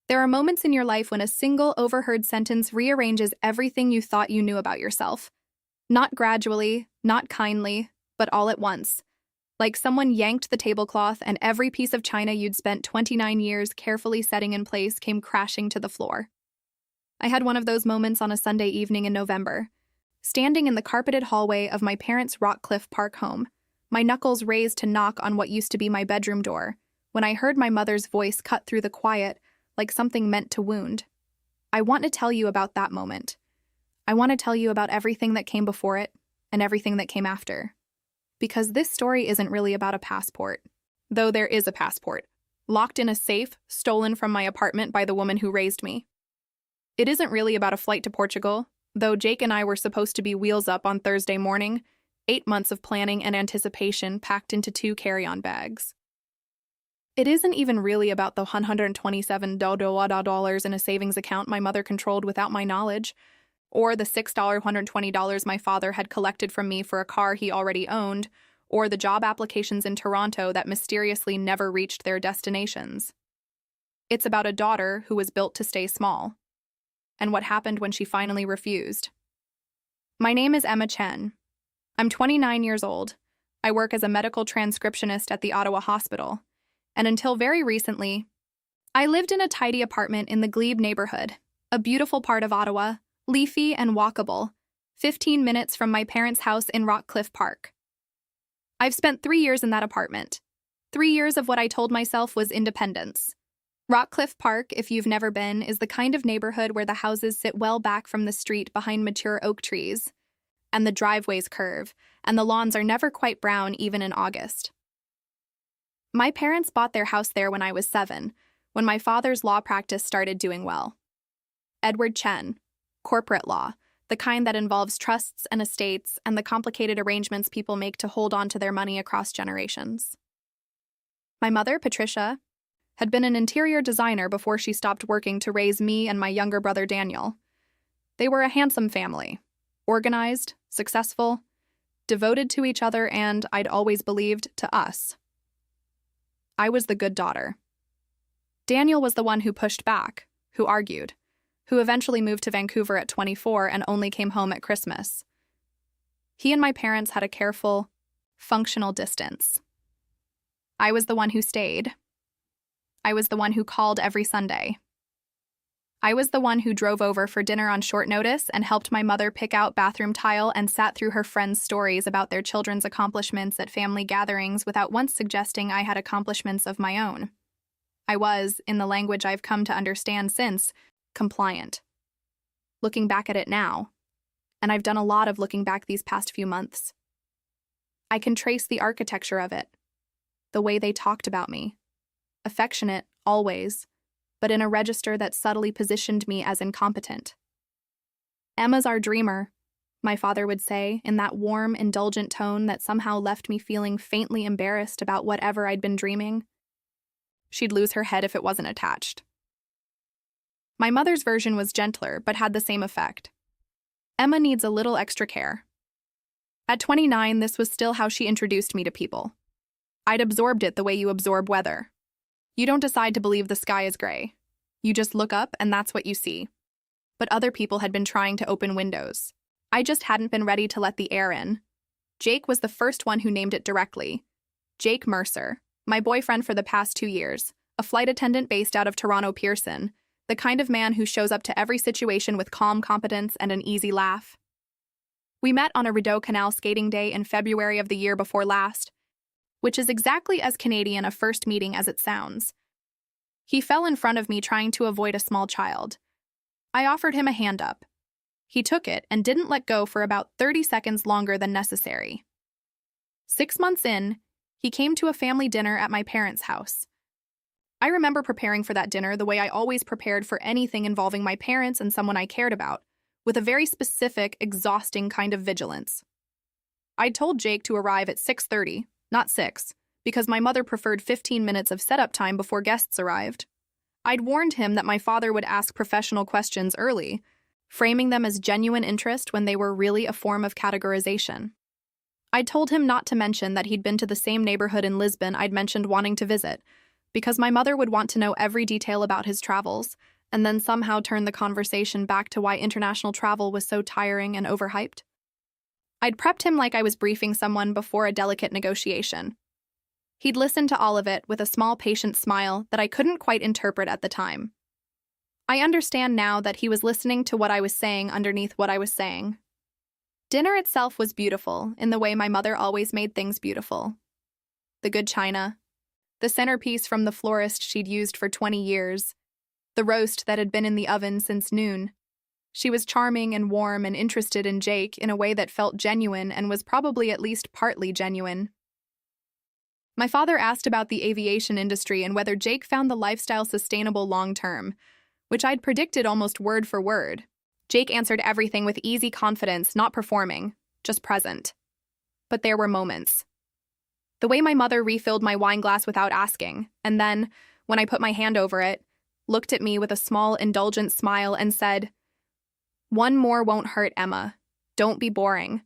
There are moments in your life when a single overheard sentence rearranges everything you thought you knew about yourself. Not gradually, not kindly, but all at once. Like someone yanked the tablecloth and every piece of china you'd spent 29 years carefully setting in place came crashing to the floor. I had one of those moments on a Sunday evening in November. Standing in the carpeted hallway of my parents' Rockcliffe Park home, my knuckles raised to knock on what used to be my bedroom door, when I heard my mother's voice cut through the quiet like something meant to wound. I want to tell you about that moment. I want to tell you about everything that came before it and everything that came after. Because this story isn't really about a passport, though there is a passport, locked in a safe, stolen from my apartment by the woman who raised me. It isn't really about a flight to Portugal, though Jake and I were supposed to be wheels up on Thursday morning, 8 months of planning and anticipation packed into 2 carry-on bags. It isn't even really about the $127 in a savings account my mother controlled without my knowledge, or the $120 my father had collected from me for a car he already owned, or the job applications in Toronto that mysteriously never reached their destinations. It's about a daughter who was built to stay small, and what happened when she finally refused. My name is Emma Chen. I'm 29 years old. I work as a medical transcriptionist at the Ottawa Hospital, and until very recently, I lived in a tidy apartment in the Glebe neighborhood, a beautiful part of Ottawa, leafy and walkable, 15 minutes from my parents' house in Rockcliffe Park. I've spent 3 years in that apartment. 3 years of what I told myself was independence. Rockcliffe Park, if you've never been, is the kind of neighborhood where the houses sit well back from the street behind mature oak trees, and the driveways curve, and the lawns are never quite brown even in August. My parents bought their house there when I was 7, when my father's law practice started doing well. Edward Chen, corporate law, the kind that involves trusts and estates and the complicated arrangements people make to hold on to their money across generations. My mother, Patricia, had been an interior designer before she stopped working to raise me and my younger brother Daniel. They were a handsome family, organized, successful, devoted to each other, and, I'd always believed, to us. I was the good daughter. Daniel was the one who pushed back, who argued, who eventually moved to Vancouver at 24 and only came home at Christmas. He and my parents had a careful, functional distance. I was the one who stayed. I was the one who called every Sunday. I was the one who drove over for dinner on short notice and helped my mother pick out bathroom tile and sat through her friends' stories about their children's accomplishments at family gatherings without once suggesting I had accomplishments of my own. I was, in the language I've come to understand since, compliant. Looking back at it now, and I've done a lot of looking back these past few months, I can trace the architecture of it, the way they talked about me. Affectionate, always, but in a register that subtly positioned me as incompetent. Emma's our dreamer, my father would say, in that warm, indulgent tone that somehow left me feeling faintly embarrassed about whatever I'd been dreaming. She'd lose her head if it wasn't attached. My mother's version was gentler, but had the same effect. Emma needs a little extra care. At 29, this was still how she introduced me to people. I'd absorbed it the way you absorb weather. You don't decide to believe the sky is gray. You just look up and that's what you see. But other people had been trying to open windows. I just hadn't been ready to let the air in. Jake was the first one who named it directly. Jake Mercer, my boyfriend for the past 2 years, a flight attendant based out of Toronto Pearson, the kind of man who shows up to every situation with calm competence and an easy laugh. We met on a Rideau Canal skating day in February of the year before last, which is exactly as Canadian a first meeting as it sounds. He fell in front of me trying to avoid a small child. I offered him a hand up. He took it and didn't let go for about 30 seconds longer than necessary. 6 months in, he came to a family dinner at my parents' house. I remember preparing for that dinner the way I always prepared for anything involving my parents and someone I cared about, with a very specific, exhausting kind of vigilance. I'd told Jake to arrive at 6:30, not 6, because my mother preferred 15 minutes of setup time before guests arrived. I'd warned him that my father would ask professional questions early, framing them as genuine interest when they were really a form of categorization. I'd told him not to mention that he'd been to the same neighborhood in Lisbon I'd mentioned wanting to visit, because my mother would want to know every detail about his travels, and then somehow turn the conversation back to why international travel was so tiring and overhyped. I'd prepped him like I was briefing someone before a delicate negotiation. He'd listened to all of it with a small patient smile that I couldn't quite interpret at the time. I understand now that he was listening to what I was saying underneath what I was saying. Dinner itself was beautiful in the way my mother always made things beautiful. The good china, the centerpiece from the florist she'd used for 20 years, the roast that had been in the oven since noon. She was charming and warm and interested in Jake in a way that felt genuine and was probably at least partly genuine. My father asked about the aviation industry and whether Jake found the lifestyle sustainable long-term, which I'd predicted almost word for word. Jake answered everything with easy confidence, not performing, just present. But there were moments. The way my mother refilled my wine glass without asking, and then, when I put my hand over it, looked at me with a small, indulgent smile and said, "One more won't hurt, Emma. Don't be boring."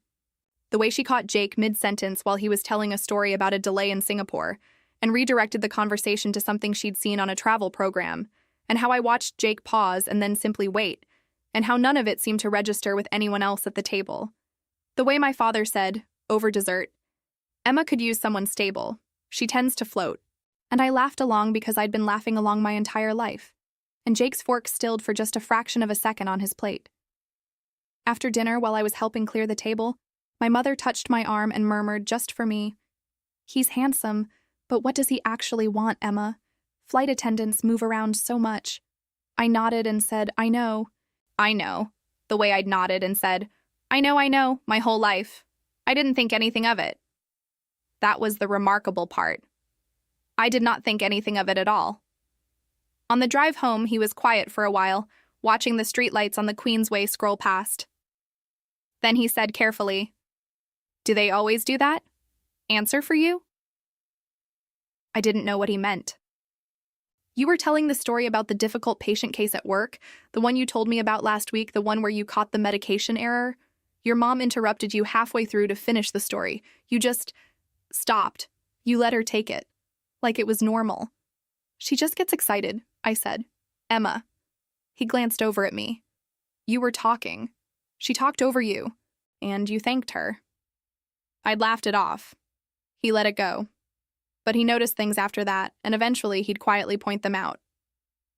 The way she caught Jake mid-sentence while he was telling a story about a delay in Singapore and redirected the conversation to something she'd seen on a travel program, and how I watched Jake pause and then simply wait, and how none of it seemed to register with anyone else at the table. The way my father said, over dessert, "Emma could use someone stable. She tends to float." And I laughed along because I'd been laughing along my entire life, and Jake's fork stilled for just a fraction of a second on his plate. After dinner, while I was helping clear the table, my mother touched my arm and murmured, just for me, "He's handsome, but what does he actually want, Emma? Flight attendants move around so much." I nodded and said, "I know." I know. The way I'd nodded and said, I know, my whole life. I didn't think anything of it. That was the remarkable part. I did not think anything of it at all. On the drive home, he was quiet for a while, watching the streetlights on the Queensway scroll past. Then he said carefully, "Do they always do that? Answer for you?" I didn't know what he meant. "You were telling the story about the difficult patient case at work, the one you told me about last week, the one where you caught the medication error. Your mom interrupted you halfway through to finish the story. You just stopped. You let her take it. Like it was normal." "She just gets excited," I said. "Emma." He glanced over at me. "You were talking. She talked over you, and you thanked her." I'd laughed it off. He let it go. But he noticed things after that, and eventually he'd quietly point them out.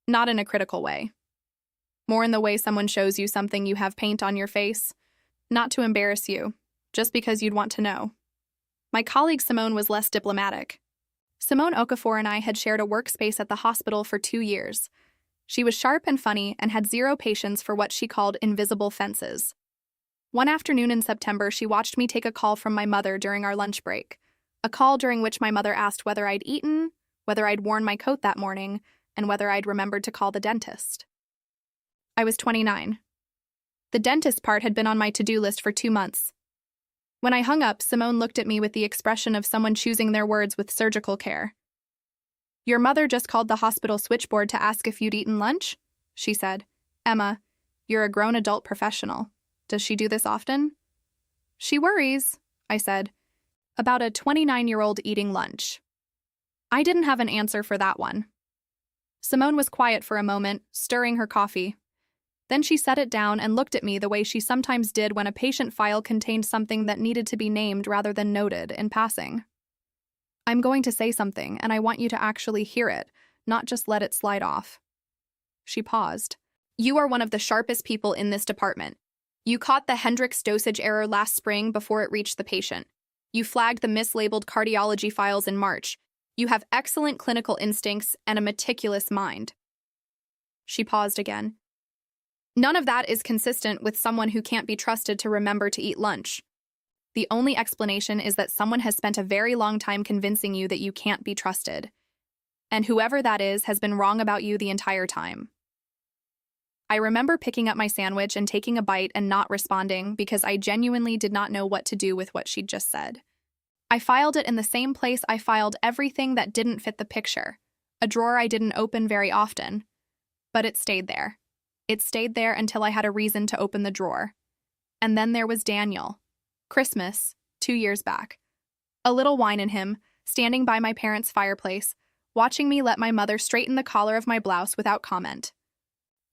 Not in a critical way. More in the way someone shows you something you have paint on your face. Not to embarrass you, just because you'd want to know. My colleague Simone was less diplomatic. Simone Okafor and I had shared a workspace at the hospital for 2 years. She was sharp and funny and had zero patience for what she called invisible fences. One afternoon in September, she watched me take a call from my mother during our lunch break. A call during which my mother asked whether I'd eaten, whether I'd worn my coat that morning, and whether I'd remembered to call the dentist. I was 29. The dentist part had been on my to-do list for 2 months. When I hung up, Simone looked at me with the expression of someone choosing their words with surgical care. "Your mother just called the hospital switchboard to ask if you'd eaten lunch?" she said. "Emma, you're a grown adult professional. Does she do this often?" "She worries," I said, "about a 29-year-old eating lunch." I didn't have an answer for that one. Simone was quiet for a moment, stirring her coffee. Then she set it down and looked at me the way she sometimes did when a patient file contained something that needed to be named rather than noted in passing. "I'm going to say something, and I want you to actually hear it, not just let it slide off." She paused. "You are one of the sharpest people in this department. You caught the Hendrix dosage error last spring before it reached the patient. You flagged the mislabeled cardiology files in March. You have excellent clinical instincts and a meticulous mind." She paused again. "None of that is consistent with someone who can't be trusted to remember to eat lunch. The only explanation is that someone has spent a very long time convincing you that you can't be trusted. And whoever that is has been wrong about you the entire time." I remember picking up my sandwich and taking a bite and not responding because I genuinely did not know what to do with what she'd just said. I filed it in the same place I filed everything that didn't fit the picture, a drawer I didn't open very often. But it stayed there. It stayed there until I had a reason to open the drawer. And then there was Daniel. Christmas, 2 years back. A little wine in him, standing by my parents' fireplace, watching me let my mother straighten the collar of my blouse without comment.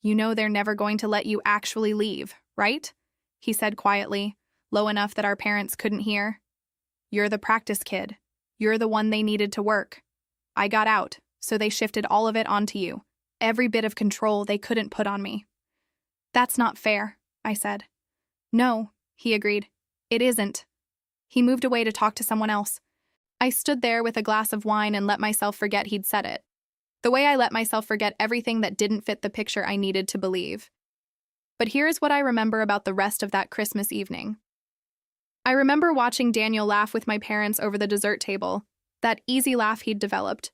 "You know they're never going to let you actually leave, right?" he said quietly, low enough that our parents couldn't hear. "You're the practice kid. You're the one they needed to work. I got out, so they shifted all of it onto you. Every bit of control they couldn't put on me." "That's not fair," I said. "No," he agreed. "It isn't." He moved away to talk to someone else. I stood there with a glass of wine and let myself forget he'd said it. The way I let myself forget everything that didn't fit the picture I needed to believe. But here's what I remember about the rest of that Christmas evening. I remember watching Daniel laugh with my parents over the dessert table, that easy laugh he'd developed,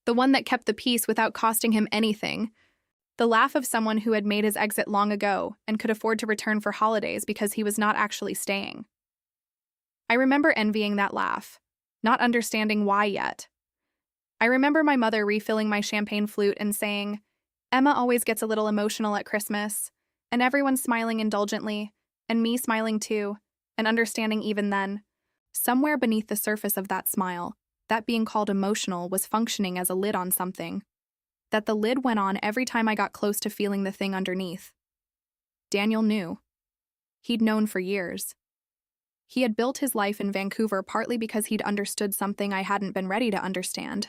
the one that kept the peace without costing him anything, the laugh of someone who had made his exit long ago and could afford to return for holidays because he was not actually staying. I remember envying that laugh, not understanding why yet. I remember my mother refilling my champagne flute and saying, "Emma always gets a little emotional at Christmas," and everyone smiling indulgently, and me smiling too, and understanding even then. Somewhere beneath the surface of that smile, that being called emotional was functioning as a lid on something. That the lid went on every time I got close to feeling the thing underneath. Daniel knew. He'd known for years. He had built his life in Vancouver partly because he'd understood something I hadn't been ready to understand.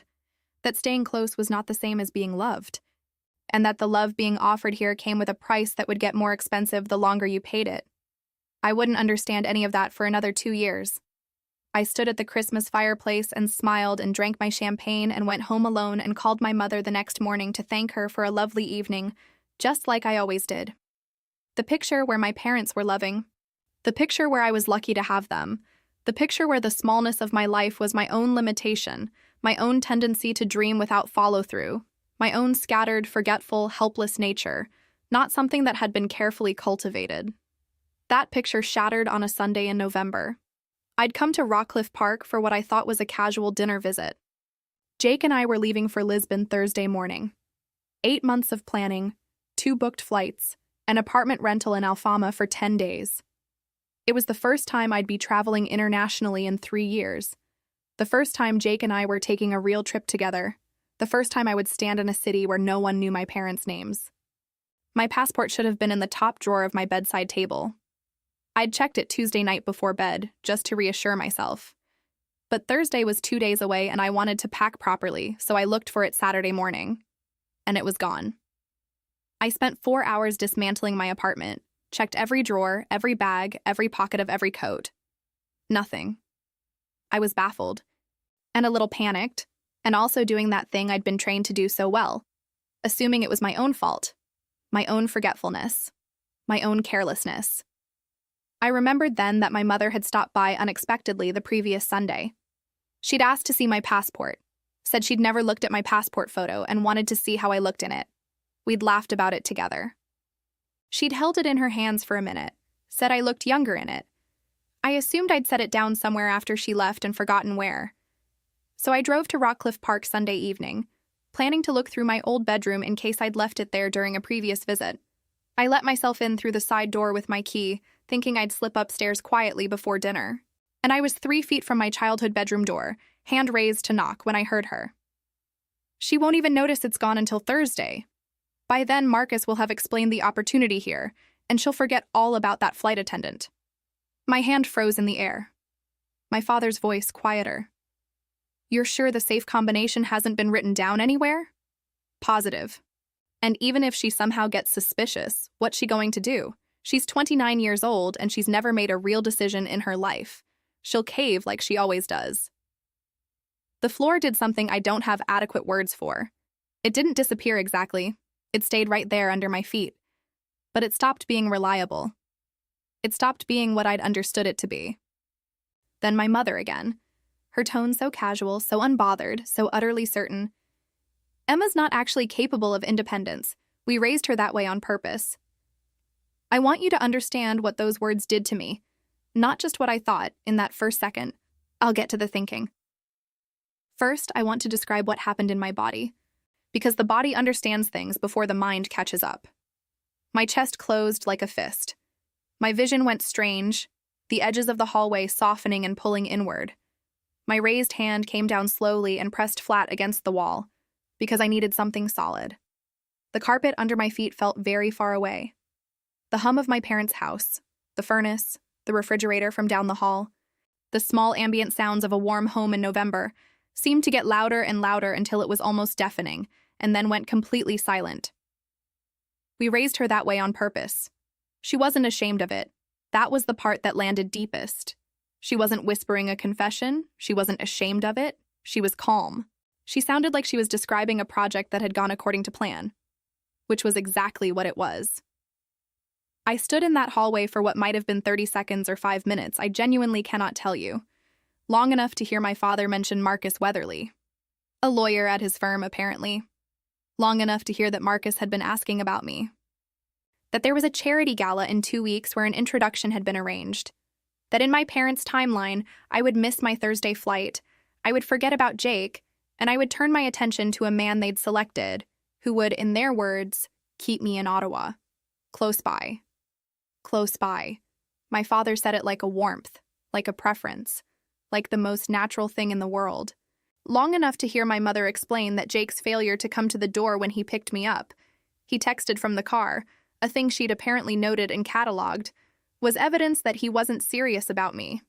That staying close was not the same as being loved. And that the love being offered here came with a price that would get more expensive the longer you paid it. I wouldn't understand any of that for another 2 years. I stood at the Christmas fireplace and smiled and drank my champagne and went home alone and called my mother the next morning to thank her for a lovely evening, just like I always did. The picture where my parents were loving. The picture where I was lucky to have them. The picture where the smallness of my life was my own limitation, my own tendency to dream without follow-through, my own scattered, forgetful, helpless nature, not something that had been carefully cultivated. That picture shattered on a Sunday in November. I'd come to Rockcliffe Park for what I thought was a casual dinner visit. Jake and I were leaving for Lisbon Thursday morning. 8 months of planning, 2 booked flights, an apartment rental in Alfama for 10 days. It was the first time I'd be traveling internationally in 3 years. The first time Jake and I were taking a real trip together. The first time I would stand in a city where no one knew my parents' names. My passport should have been in the top drawer of my bedside table. I'd checked it Tuesday night before bed, just to reassure myself. But Thursday was 2 days away and I wanted to pack properly, so I looked for it Saturday morning. And it was gone. I spent 4 hours dismantling my apartment, checked every drawer, every bag, every pocket of every coat. Nothing. I was baffled. And a little panicked, and also doing that thing I'd been trained to do so well, assuming it was my own fault, my own forgetfulness, my own carelessness. I remembered then that my mother had stopped by unexpectedly the previous Sunday. She'd asked to see my passport, said she'd never looked at my passport photo and wanted to see how I looked in it. We'd laughed about it together. She'd held it in her hands for a minute, said I looked younger in it. I assumed I'd set it down somewhere after she left and forgotten where. So I drove to Rockcliffe Park Sunday evening, planning to look through my old bedroom in case I'd left it there during a previous visit. I let myself in through the side door with my key, thinking I'd slip upstairs quietly before dinner. And I was 3 feet from my childhood bedroom door, hand raised to knock when I heard her. She won't even notice it's gone until Thursday. By then, Marcus will have explained the opportunity here, and she'll forget all about that flight attendant. My hand froze in the air. My father's voice quieter. "You're sure the safe combination hasn't been written down anywhere?" "Positive. And even if she somehow gets suspicious, what's she going to do? She's 29 years old and she's never made a real decision in her life. She'll cave like she always does." The floor did something I don't have adequate words for. It didn't disappear exactly. It stayed right there under my feet. But it stopped being reliable. It stopped being what I'd understood it to be. Then my mother again. Her tone so casual, so unbothered, so utterly certain. "Emma's not actually capable of independence. We raised her that way on purpose. I want you to understand what those words did to me. Not just what I thought in that first second. I'll get to the thinking. First, I want to describe what happened in my body, because the body understands things before the mind catches up. My chest closed like a fist. My vision went strange, the edges of the hallway softening and pulling inward. My raised hand came down slowly and pressed flat against the wall, because I needed something solid. The carpet under my feet felt very far away. The hum of my parents' house, the furnace, the refrigerator from down the hall, the small ambient sounds of a warm home in November seemed to get louder and louder until it was almost deafening, and then went completely silent. We raised her that way on purpose. She wasn't ashamed of it. That was the part that landed deepest. She wasn't whispering a confession. She wasn't ashamed of it. She was calm. She sounded like she was describing a project that had gone according to plan, which was exactly what it was. I stood in that hallway for what might have been 30 seconds or 5 minutes, I genuinely cannot tell you. Long enough to hear my father mention Marcus Weatherly. A lawyer at his firm, apparently. Long enough to hear that Marcus had been asking about me. That there was a charity gala in 2 weeks where an introduction had been arranged. That in my parents' timeline, I would miss my Thursday flight, I would forget about Jake, and I would turn my attention to a man they'd selected, who would, in their words, keep me in Ottawa. Close by. Close by. My father said it like a warmth, like a preference, like the most natural thing in the world. Long enough to hear my mother explain that Jake's failure to come to the door when he picked me up, he texted from the car, a thing she'd apparently noted and catalogued, was evidence that he wasn't serious about me.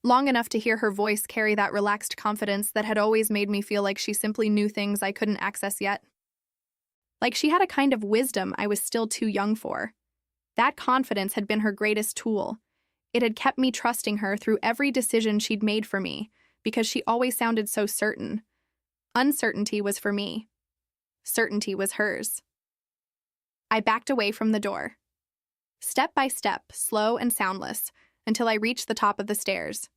Long enough to hear her voice carry that relaxed confidence that had always made me feel like she simply knew things I couldn't access yet. Like she had a kind of wisdom I was still too young for. That confidence had been her greatest tool. It had kept me trusting her through every decision she'd made for me, because she always sounded so certain. Uncertainty was for me. Certainty was hers. I backed away from the door. Step by step, slow and soundless, until I reached the top of the stairs.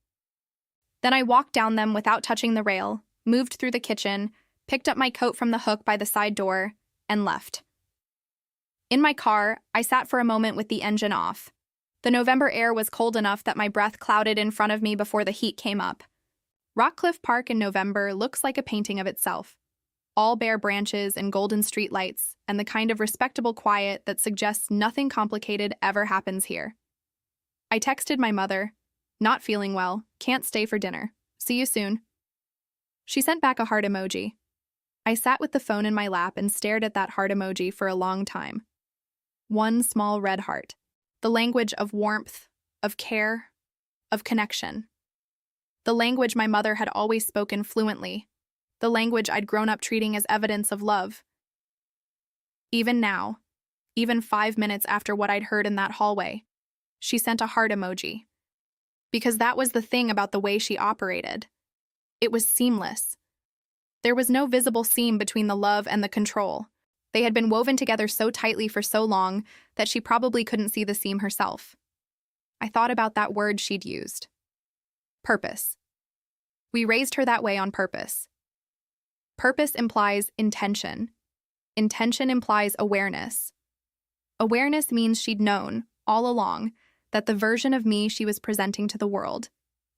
Then I walked down them without touching the rail, moved through the kitchen, picked up my coat from the hook by the side door, and left. In my car, I sat for a moment with the engine off. The November air was cold enough that my breath clouded in front of me before the heat came up. Rockcliffe Park in November looks like a painting of itself. All bare branches and golden streetlights, and the kind of respectable quiet that suggests nothing complicated ever happens here. I texted my mother, "Not feeling well, can't stay for dinner. See you soon." She sent back a heart emoji. I sat with the phone in my lap and stared at that heart emoji for a long time. One small red heart. The language of warmth, of care, of connection. The language my mother had always spoken fluently. The language I'd grown up treating as evidence of love. Even now, even 5 minutes after what I'd heard in that hallway, she sent a heart emoji. Because that was the thing about the way she operated. It was seamless. There was no visible seam between the love and the control. They had been woven together so tightly for so long that she probably couldn't see the seam herself. I thought about that word she'd used. Purpose. We raised her that way on purpose. Purpose implies intention. Intention implies awareness. Awareness means she'd known, all along, that the version of me she was presenting to the world,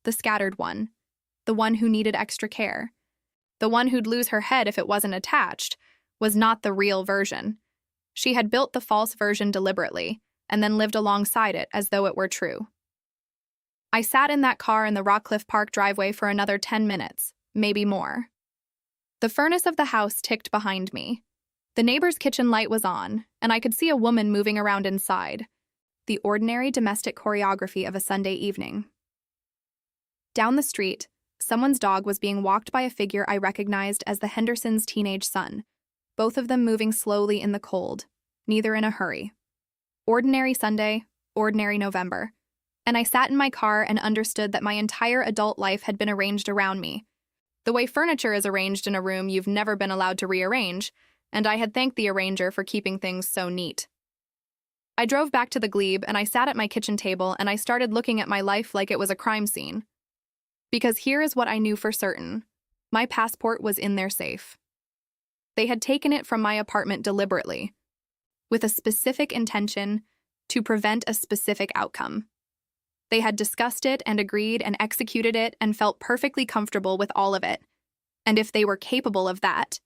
the scattered one, the one who needed extra care, the one who'd lose her head if it wasn't attached, was not the real version. She had built the false version deliberately, and then lived alongside it as though it were true. I sat in that car in the Rockcliffe Park driveway for another 10 minutes, maybe more. The furnace of the house ticked behind me. The neighbor's kitchen light was on, and I could see a woman moving around inside. The ordinary domestic choreography of a Sunday evening. Down the street, someone's dog was being walked by a figure I recognized as the Hendersons' teenage son, both of them moving slowly in the cold, neither in a hurry. Ordinary Sunday, ordinary November. And I sat in my car and understood that my entire adult life had been arranged around me. The way furniture is arranged in a room you've never been allowed to rearrange, and I had thanked the arranger for keeping things so neat. I drove back to the Glebe and I sat at my kitchen table and I started looking at my life like it was a crime scene. Because here is what I knew for certain. My passport was in their safe. They had taken it from my apartment deliberately, with a specific intention to prevent a specific outcome. They had discussed it and agreed and executed it and felt perfectly comfortable with all of it. And if they were capable of that,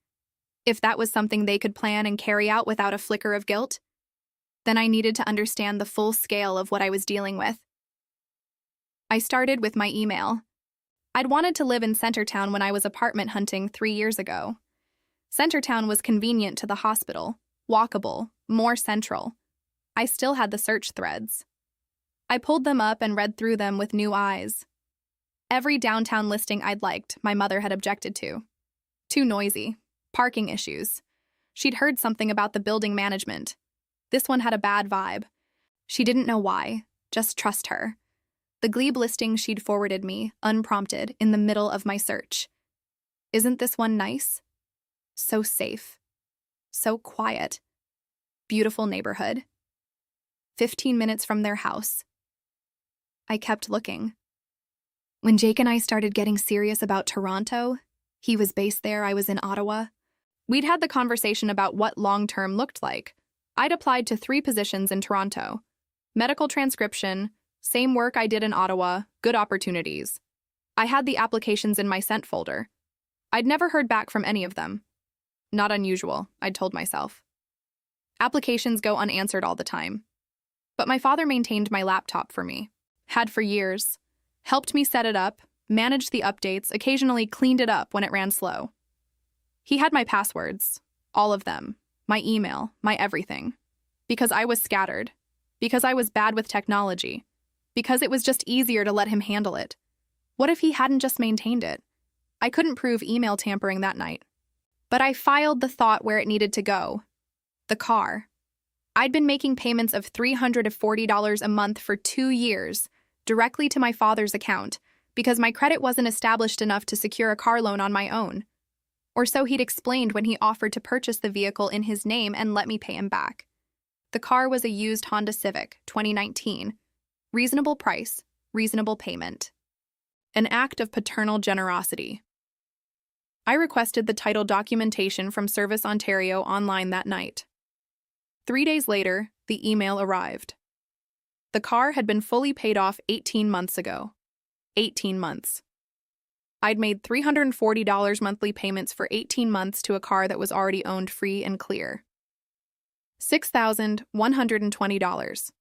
if that was something they could plan and carry out without a flicker of guilt, then I needed to understand the full scale of what I was dealing with. I started with my email. I'd wanted to live in Centertown when I was apartment hunting 3 years ago. Centertown was convenient to the hospital, walkable, more central. I still had the search threads. I pulled them up and read through them with new eyes. Every downtown listing I'd liked, my mother had objected to. Too noisy. Parking issues. She'd heard something about the building management. This one had a bad vibe. She didn't know why. Just trust her. The Glebe listing she'd forwarded me, unprompted, in the middle of my search. Isn't this one nice? So safe. So quiet. Beautiful neighborhood. 15 minutes from their house. I kept looking. When Jake and I started getting serious about Toronto, he was based there, I was in Ottawa. We'd had the conversation about what long-term looked like. I'd applied to 3 positions in Toronto. Medical transcription, same work I did in Ottawa, good opportunities. I had the applications in my sent folder. I'd never heard back from any of them. Not unusual, I'd told myself. Applications go unanswered all the time. But my father maintained my laptop for me. Had for years. Helped me set it up, managed the updates, occasionally cleaned it up when it ran slow. He had my passwords, all of them, my email, my everything. Because I was scattered. Because I was bad with technology. Because it was just easier to let him handle it. What if he hadn't just maintained it? I couldn't prove email tampering that night. But I filed the thought where it needed to go. The car. I'd been making payments of $340 a month for 2 years, directly to my father's account, because my credit wasn't established enough to secure a car loan on my own. Or so he'd explained when he offered to purchase the vehicle in his name and let me pay him back. The car was a used Honda Civic, 2019. Reasonable price, reasonable payment. An act of paternal generosity. I requested the title documentation from Service Ontario online that night. 3 days later, the email arrived. The car had been fully paid off 18 months ago. 18 months. I'd made $340 monthly payments for 18 months to a car that was already owned free and clear. $6,120.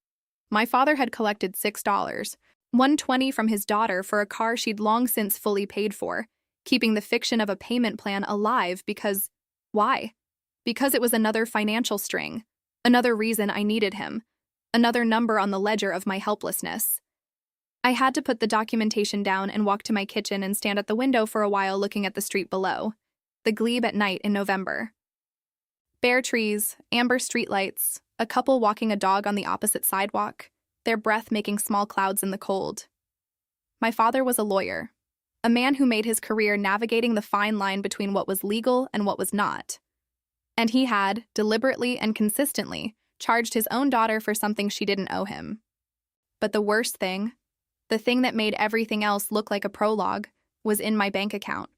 My father had collected $6, $120 from his daughter for a car she'd long since fully paid for, keeping the fiction of a payment plan alive because, why? Because it was another financial string, another reason I needed him, another number on the ledger of my helplessness. I had to put the documentation down and walk to my kitchen and stand at the window for a while looking at the street below, the Glebe at night in November. Bare trees, amber streetlights, a couple walking a dog on the opposite sidewalk, their breath making small clouds in the cold. My father was a lawyer, a man who made his career navigating the fine line between what was legal and what was not. And he had, deliberately and consistently, charged his own daughter for something she didn't owe him. But the worst thing, the thing that made everything else look like a prologue, was in my bank account.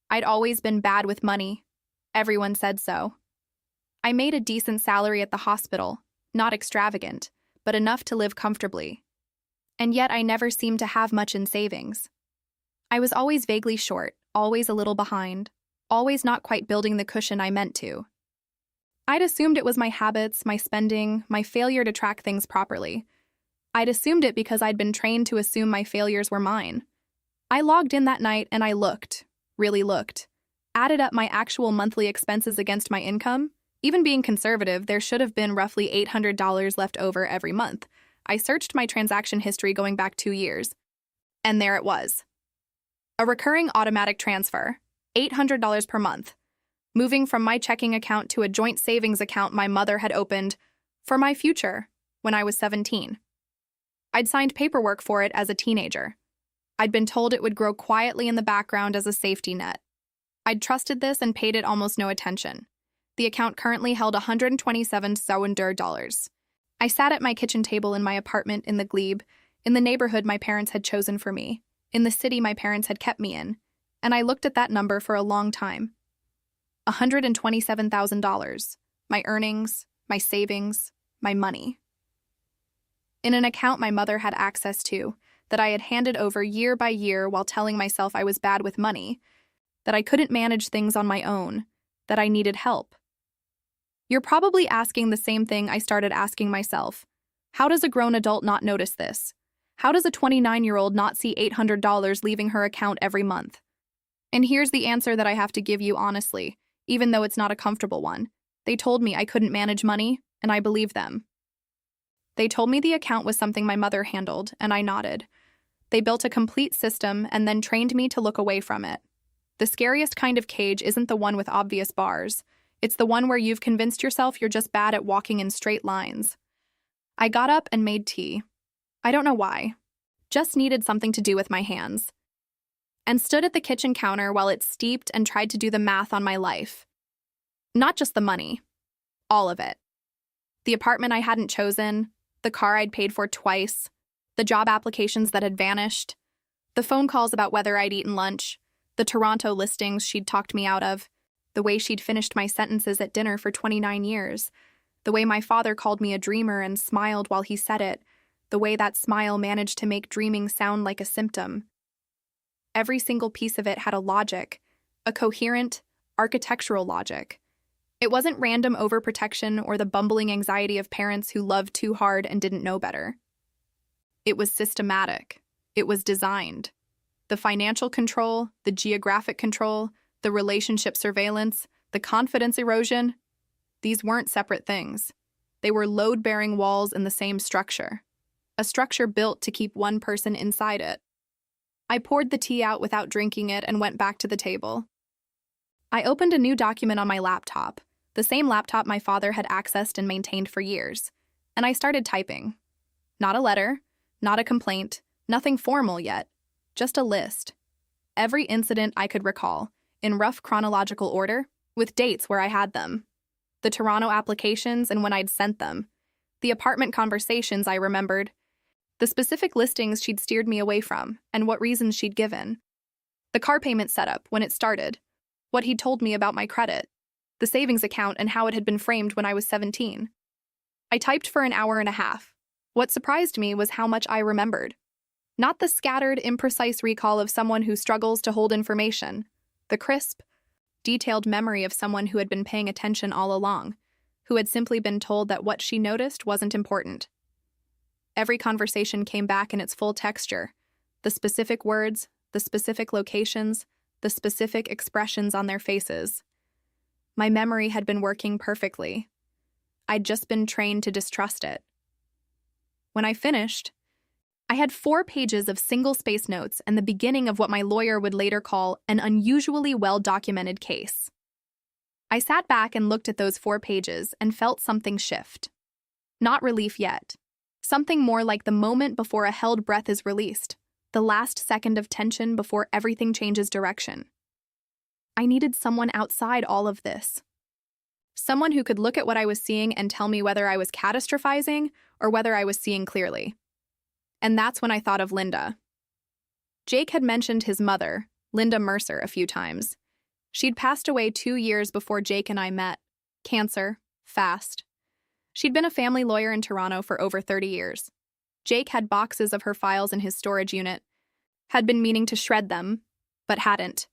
I'd always been bad with money. Everyone said so. I made a decent salary at the hospital, not extravagant, but enough to live comfortably. And yet I never seemed to have much in savings. I was always vaguely short, always a little behind, always not quite building the cushion I meant to. I'd assumed it was my habits, my spending, my failure to track things properly. I'd assumed it because I'd been trained to assume my failures were mine. I logged in that night and I looked, really looked, added up my actual monthly expenses against my income. Even being conservative, there should have been roughly $800 left over every month. I searched my transaction history going back 2 years, and there it was. A recurring automatic transfer, $800 per month, moving from my checking account to a joint savings account my mother had opened for my future when I was 17. I'd signed paperwork for it as a teenager. I'd been told it would grow quietly in the background as a safety net. I'd trusted this and paid it almost no attention. The account currently held $127,000. I sat at my kitchen table in my apartment in the Glebe, in the neighborhood my parents had chosen for me, in the city my parents had kept me in, and I looked at that number for a long time. $127,000. My earnings, my savings, my money. In an account my mother had access to, that I had handed over year by year while telling myself I was bad with money, that I couldn't manage things on my own, that I needed help. You're probably asking the same thing I started asking myself. How does a grown adult not notice this? How does a 29-year-old not see $800 leaving her account every month? And here's the answer that I have to give you honestly. even though it's not a comfortable one. They told me I couldn't manage money, and I believed them. They told me the account was something my mother handled, and I nodded. They built a complete system and then trained me to look away from it. The scariest kind of cage isn't the one with obvious bars. It's the one where you've convinced yourself you're just bad at walking in straight lines. I got up and made tea. I don't know why. Just needed something to do with my hands. And stood at the kitchen counter while it steeped and tried to do the math on my life. Not just the money. All of it. The apartment I hadn't chosen, the car I'd paid for twice, the job applications that had vanished, the phone calls about whether I'd eaten lunch, the Toronto listings she'd talked me out of, the way she'd finished my sentences at dinner for 29 years, the way my father called me a dreamer and smiled while he said it, the way that smile managed to make dreaming sound like a symptom. Every single piece of it had a logic, a coherent, architectural logic. It wasn't random overprotection or the bumbling anxiety of parents who loved too hard and didn't know better. It was systematic. It was designed. The financial control, the geographic control, the relationship surveillance, the confidence erosion, these weren't separate things. They were load-bearing walls in the same structure. A structure built to keep one person inside it. I poured the tea out without drinking it and went back to the table. I opened a new document on my laptop, the same laptop my father had accessed and maintained for years, and I started typing. Not a letter, not a complaint, nothing formal yet, just a list. Every incident I could recall, in rough chronological order, with dates where I had them. The Toronto applications and when I'd sent them. The apartment conversations I remembered. The specific listings she'd steered me away from, and what reasons she'd given. The car payment setup, when it started. What he'd told me about my credit. The savings account and how it had been framed when I was 17. I typed for an hour and a half. What surprised me was how much I remembered. Not the scattered, imprecise recall of someone who struggles to hold information. The crisp, detailed memory of someone who had been paying attention all along, who had simply been told that what she noticed wasn't important. Every conversation came back in its full texture. The specific words, the specific locations, the specific expressions on their faces. My memory had been working perfectly. I'd just been trained to distrust it. When I finished, I had 4 pages of single-space notes and the beginning of what my lawyer would later call an unusually well-documented case. I sat back and looked at those 4 pages and felt something shift. Not relief yet. Something more like the moment before a held breath is released, the last second of tension before everything changes direction. I needed someone outside all of this. Someone who could look at what I was seeing and tell me whether I was catastrophizing or whether I was seeing clearly. And that's when I thought of Linda. Jake had mentioned his mother, Linda Mercer, a few times. She'd passed away 2 years before Jake and I met. Cancer, fast. She'd been a family lawyer in Toronto for over 30 years. Jake had boxes of her files in his storage unit, had been meaning to shred them, but hadn't.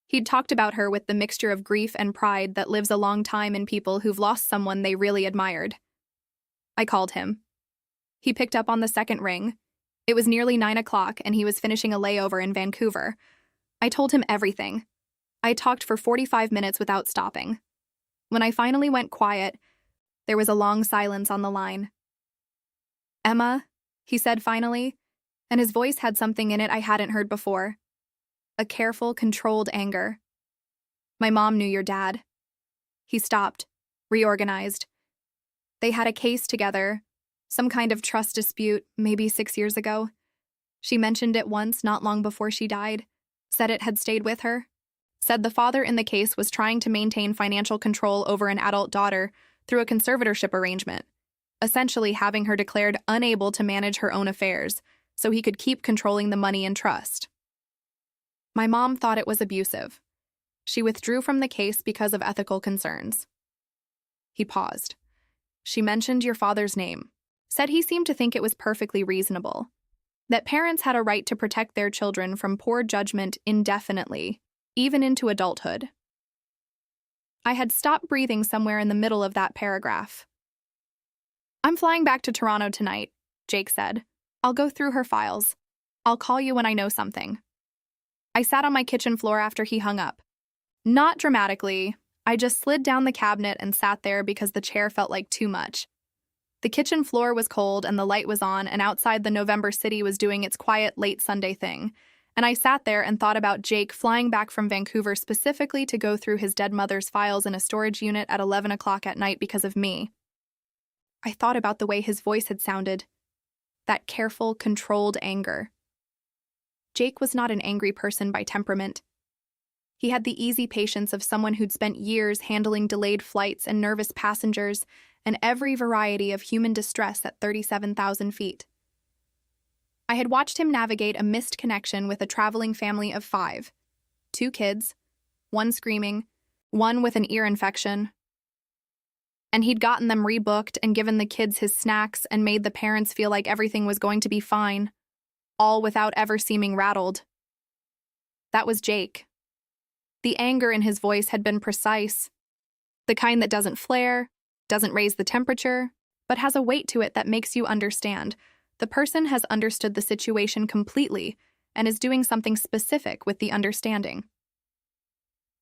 He'd talked about her with the mixture of grief and pride that lives a long time in people who've lost someone they really admired. I called him. He picked up on the second ring. It was nearly 9 o'clock and he was finishing a layover in Vancouver. I told him everything. I talked for 45 minutes without stopping. When I finally went quiet, there was a long silence on the line. "Emma," he said finally, and his voice had something in it I hadn't heard before. A careful, controlled anger. "My mom knew your dad." He stopped, reorganized. They had a case together, some kind of trust dispute, maybe 6 years ago. She mentioned it once, not long before she died, said it had stayed with her, said the father in the case was trying to maintain financial control over an adult daughter through a conservatorship arrangement, essentially having her declared unable to manage her own affairs so he could keep controlling the money in trust. My mom thought it was abusive. She withdrew from the case because of ethical concerns. He paused. She mentioned your father's name, said he seemed to think it was perfectly reasonable, that parents had a right to protect their children from poor judgment indefinitely, even into adulthood. I had stopped breathing somewhere in the middle of that paragraph. "I'm flying back to Toronto tonight," Jake said. "I'll go through her files. I'll call you when I know something." I sat on my kitchen floor after he hung up. Not dramatically. I just slid down the cabinet and sat there because the chair felt like too much. The kitchen floor was cold and the light was on, and outside the November city was doing its quiet late Sunday thing. And I sat there and thought about Jake flying back from Vancouver specifically to go through his dead mother's files in a storage unit at 11 o'clock at night because of me. I thought about the way his voice had sounded. That careful, controlled anger. Jake was not an angry person by temperament. He had the easy patience of someone who'd spent years handling delayed flights and nervous passengers and every variety of human distress at 37,000 feet. I had watched him navigate a missed connection with a traveling family of 5. 2 kids, 1 screaming, 1 with an ear infection. And he'd gotten them rebooked and given the kids his snacks and made the parents feel like everything was going to be fine, all without ever seeming rattled. That was Jake. The anger in his voice had been precise, the kind that doesn't flare, doesn't raise the temperature, but has a weight to it that makes you understand. The person has understood the situation completely and is doing something specific with the understanding.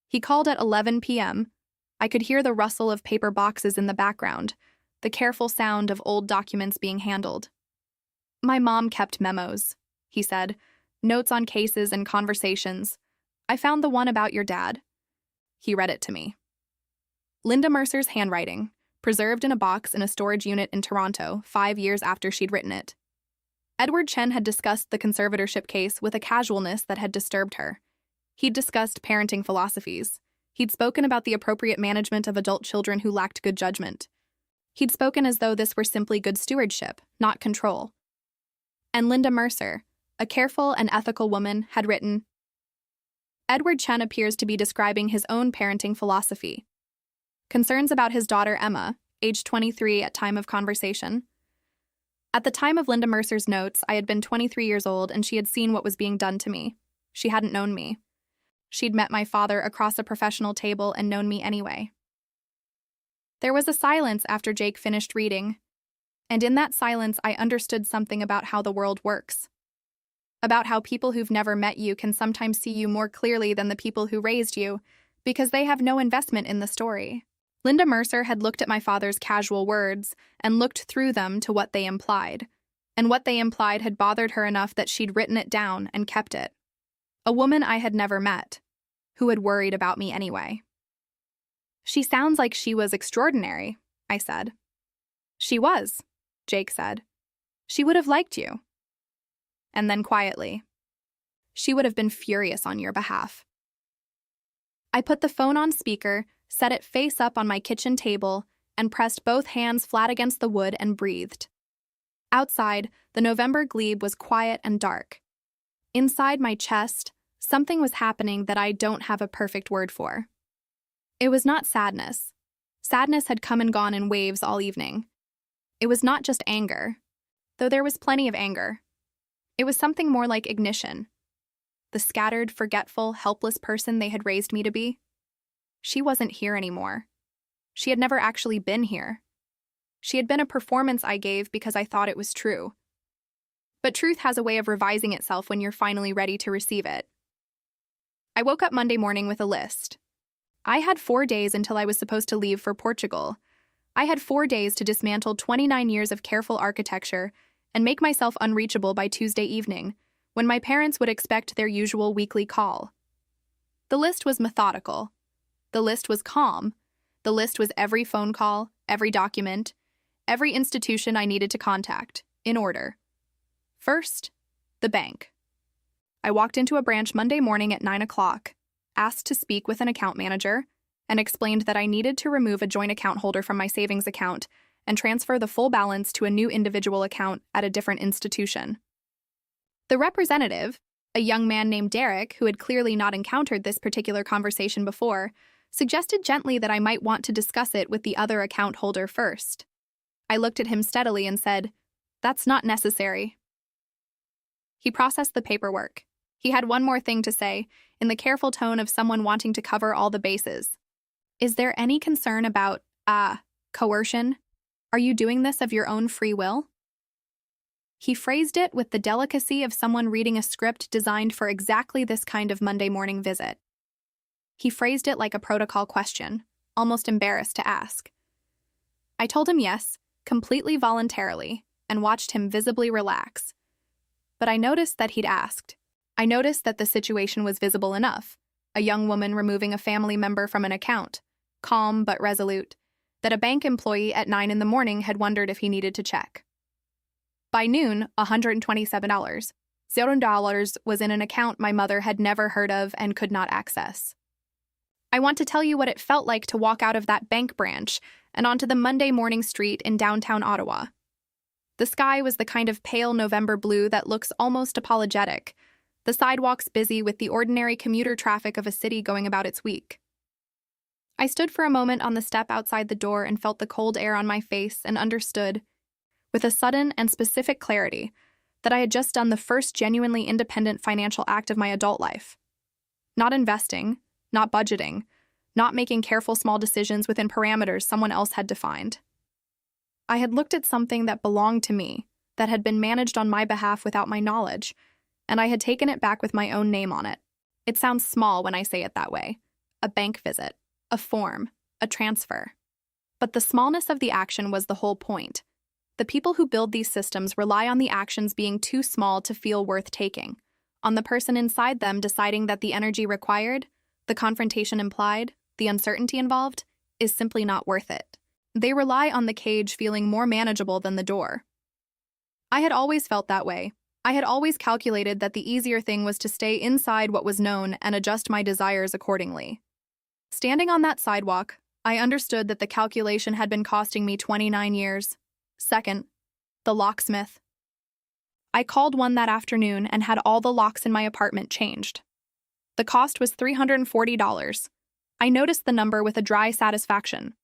He called at 11 p.m. I could hear the rustle of paper boxes in the background, the careful sound of old documents being handled. "My mom kept memos," he said, "notes on cases and conversations. I found the one about your dad." He read it to me. Linda Mercer's handwriting, preserved in a box in a storage unit in Toronto 5 years after she'd written it. Edward Chen had discussed the conservatorship case with a casualness that had disturbed her. He'd discussed parenting philosophies. He'd spoken about the appropriate management of adult children who lacked good judgment. He'd spoken as though this were simply good stewardship, not control. And Linda Mercer, a careful and ethical woman, had written, "Edward Chen appears to be describing his own parenting philosophy. Concerns about his daughter Emma, age 23 at time of conversation. At the time of Linda Mercer's notes, I had been 23 years old and she had seen what was being done to me. She hadn't known me. She'd met my father across a professional table and known me anyway." There was a silence after Jake finished reading, and in that silence I understood something about how the world works. About how people who've never met you can sometimes see you more clearly than the people who raised you, because they have no investment in the story. Linda Mercer had looked at my father's casual words and looked through them to what they implied, and what they implied had bothered her enough that she'd written it down and kept it. A woman I had never met, who had worried about me anyway. "She sounds like she was extraordinary," I said. "She was," Jake said. "She would have liked you." And then quietly, "She would have been furious on your behalf." I put the phone on speaker, set it face up on my kitchen table, and pressed both hands flat against the wood and breathed. Outside, the November glebe was quiet and dark. Inside my chest, something was happening that I don't have a perfect word for. It was not sadness. Sadness had come and gone in waves all evening. It was not just anger, though there was plenty of anger. It was something more like ignition. The scattered, forgetful, helpless person they had raised me to be. She wasn't here anymore. She had never actually been here. She had been a performance I gave because I thought it was true. But truth has a way of revising itself when you're finally ready to receive it. I woke up Monday morning with a list. I had 4 days until I was supposed to leave for Portugal. I had 4 days to dismantle 29 years of careful architecture and make myself unreachable by Tuesday evening, when my parents would expect their usual weekly call. The list was methodical. The list was calm. The list was every phone call, every document, every institution I needed to contact, in order. First, the bank. I walked into a branch Monday morning at 9 o'clock, asked to speak with an account manager, and explained that I needed to remove a joint account holder from my savings account and transfer the full balance to a new individual account at a different institution. The representative, a young man named Derek who had clearly not encountered this particular conversation before, suggested gently that I might want to discuss it with the other account holder first. I looked at him steadily and said, "That's not necessary." He processed the paperwork. He had one more thing to say, in the careful tone of someone wanting to cover all the bases. "Is there any concern about, coercion? Are you doing this of your own free will?" He phrased it with the delicacy of someone reading a script designed for exactly this kind of Monday morning visit. He phrased it like a protocol question, almost embarrassed to ask. I told him yes, completely voluntarily, and watched him visibly relax. But I noticed that he'd asked. I noticed that the situation was visible enough. A young woman removing a family member from an account, calm but resolute, that a bank employee at 9 in the morning had wondered if he needed to check. By noon, $127. $0 was in an account my mother had never heard of and could not access. I want to tell you what it felt like to walk out of that bank branch and onto the Monday morning street in downtown Ottawa. The sky was the kind of pale November blue that looks almost apologetic, the sidewalks busy with the ordinary commuter traffic of a city going about its week. I stood for a moment on the step outside the door and felt the cold air on my face and understood, with a sudden and specific clarity, that I had just done the first genuinely independent financial act of my adult life. Not investing, not budgeting, not making careful small decisions within parameters someone else had defined. I had looked at something that belonged to me, that had been managed on my behalf without my knowledge, and I had taken it back with my own name on it. It sounds small when I say it that way. A bank visit, a form, a transfer. But the smallness of the action was the whole point. The people who build these systems rely on the actions being too small to feel worth taking, on the person inside them deciding that the energy required, the confrontation implied, the uncertainty involved, is simply not worth it. They rely on the cage feeling more manageable than the door. I had always felt that way. I had always calculated that the easier thing was to stay inside what was known and adjust my desires accordingly. Standing on that sidewalk, I understood that the calculation had been costing me 29 years. Second, the locksmith. I called one that afternoon and had all the locks in my apartment changed. The cost was $340. I noticed the number with a dry satisfaction.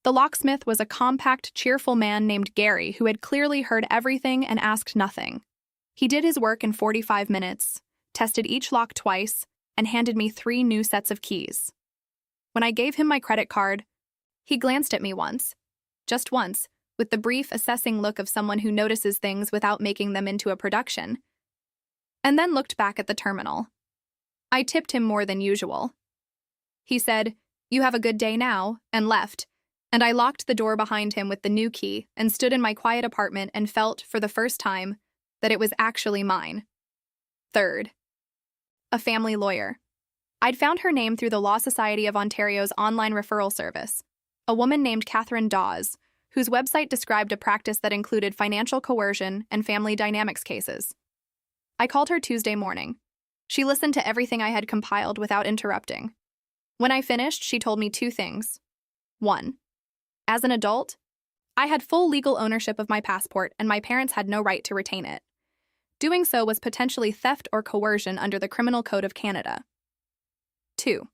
The locksmith was a compact, cheerful man named Gary who had clearly heard everything and asked nothing. He did his work in 45 minutes, tested each lock twice, and handed me 3 new sets of keys. When I gave him my credit card, he glanced at me once, just once, with the brief, assessing look of someone who notices things without making them into a production, and then looked back at the terminal. I tipped him more than usual. He said, "You have a good day now," and left, and I locked the door behind him with the new key and stood in my quiet apartment and felt, for the first time, that it was actually mine. Third, a family lawyer. I'd found her name through the Law Society of Ontario's online referral service, a woman named Catherine Dawes, whose website described a practice that included financial coercion and family dynamics cases. I called her Tuesday morning. She listened to everything I had compiled without interrupting. When I finished, she told me 2 things. 1. As an adult, I had full legal ownership of my passport and my parents had no right to retain it. Doing so was potentially theft or coercion under the Criminal Code of Canada. 2.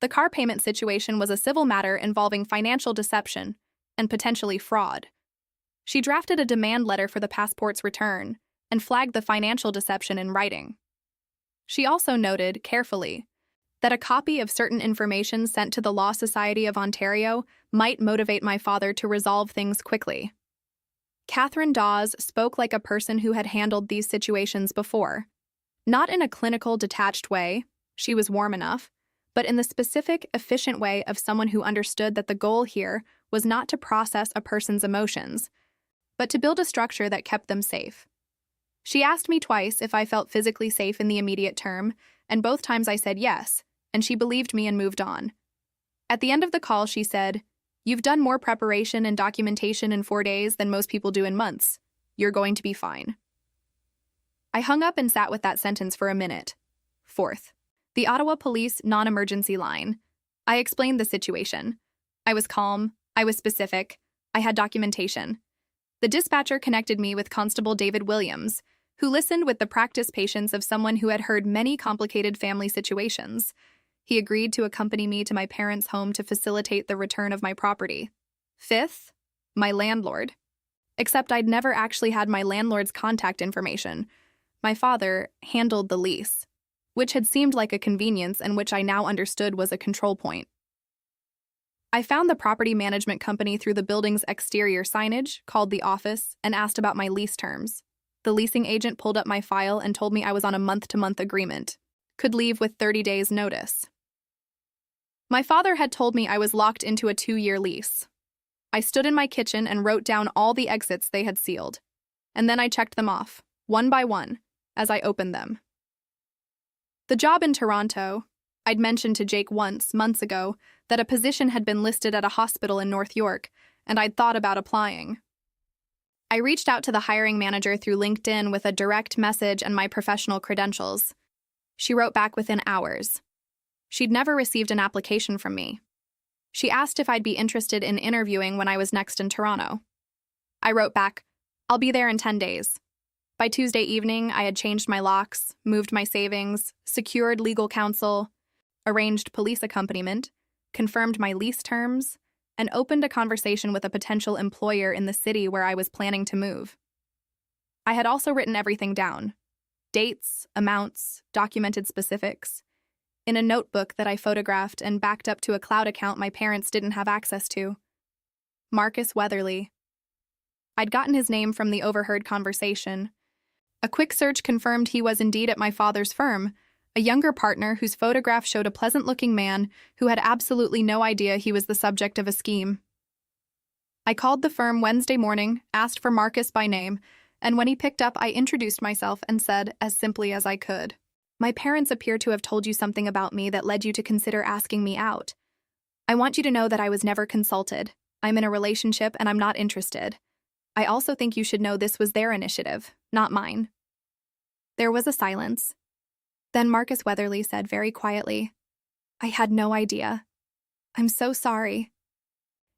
The car payment situation was a civil matter involving financial deception and potentially fraud. She drafted a demand letter for the passport's return and flagged the financial deception in writing. She also noted, carefully, that a copy of certain information sent to the Law Society of Ontario might motivate my father to resolve things quickly. Catherine Dawes spoke like a person who had handled these situations before. Not in a clinical, detached way, she was warm enough, but in the specific, efficient way of someone who understood that the goal here was not to process a person's emotions, but to build a structure that kept them safe. She asked me twice if I felt physically safe in the immediate term, and both times I said yes, and she believed me and moved on. At the end of the call, she said, "You've done more preparation and documentation in 4 days than most people do in months. You're going to be fine." I hung up and sat with that sentence for a minute. Fourth, the Ottawa Police non-emergency line. I explained the situation. I was calm, I was specific, I had documentation. The dispatcher connected me with Constable David Williams, who listened with the practiced patience of someone who had heard many complicated family situations. He agreed to accompany me to my parents' home to facilitate the return of my property. Fifth, my landlord. Except I'd never actually had my landlord's contact information. My father handled the lease, which had seemed like a convenience and which I now understood was a control point. I found the property management company through the building's exterior signage, called the office, and asked about my lease terms. The leasing agent pulled up my file and told me I was on a month-to-month agreement, could leave with 30 days' notice. My father had told me I was locked into a 2-year lease. I stood in my kitchen and wrote down all the exits they had sealed, and then I checked them off, one by one, as I opened them. The job in Toronto, I'd mentioned to Jake once, months ago, that a position had been listed at a hospital in North York, and I'd thought about applying. I reached out to the hiring manager through LinkedIn with a direct message and my professional credentials. She wrote back within hours. She'd never received an application from me. She asked if I'd be interested in interviewing when I was next in Toronto. I wrote back, "I'll be there in 10 days. By Tuesday evening, I had changed my locks, moved my savings, secured legal counsel, arranged police accompaniment, confirmed my lease terms, and opened a conversation with a potential employer in the city where I was planning to move. I had also written everything down: dates, amounts, documented specifics, in a notebook that I photographed and backed up to a cloud account my parents didn't have access to. Marcus Weatherly. I'd gotten his name from the overheard conversation. A quick search confirmed he was indeed at my father's firm, a younger partner whose photograph showed a pleasant-looking man who had absolutely no idea he was the subject of a scheme. I called the firm Wednesday morning, asked for Marcus by name, and when he picked up, I introduced myself and said, as simply as I could, "My parents appear to have told you something about me that led you to consider asking me out. I want you to know that I was never consulted. I'm in a relationship and I'm not interested. I also think you should know this was their initiative, not mine." There was a silence. Then Marcus Weatherly said very quietly, "I had no idea. I'm so sorry.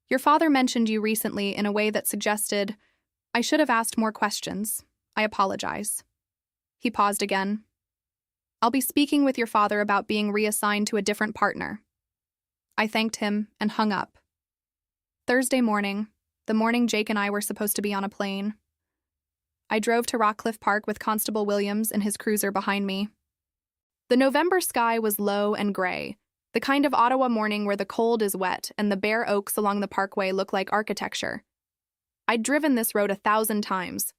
Your father mentioned you recently in a way that suggested I should have asked more questions. I apologize." He paused again. "I'll be speaking with your father about being reassigned to a different partner." I thanked him and hung up. Thursday morning, the morning Jake and I were supposed to be on a plane. I drove to Rockcliffe Park with Constable Williams and his cruiser behind me. The November sky was low and gray, the kind of Ottawa morning where the cold is wet and the bare oaks along the parkway look like architecture. I'd driven this road 1,000 times.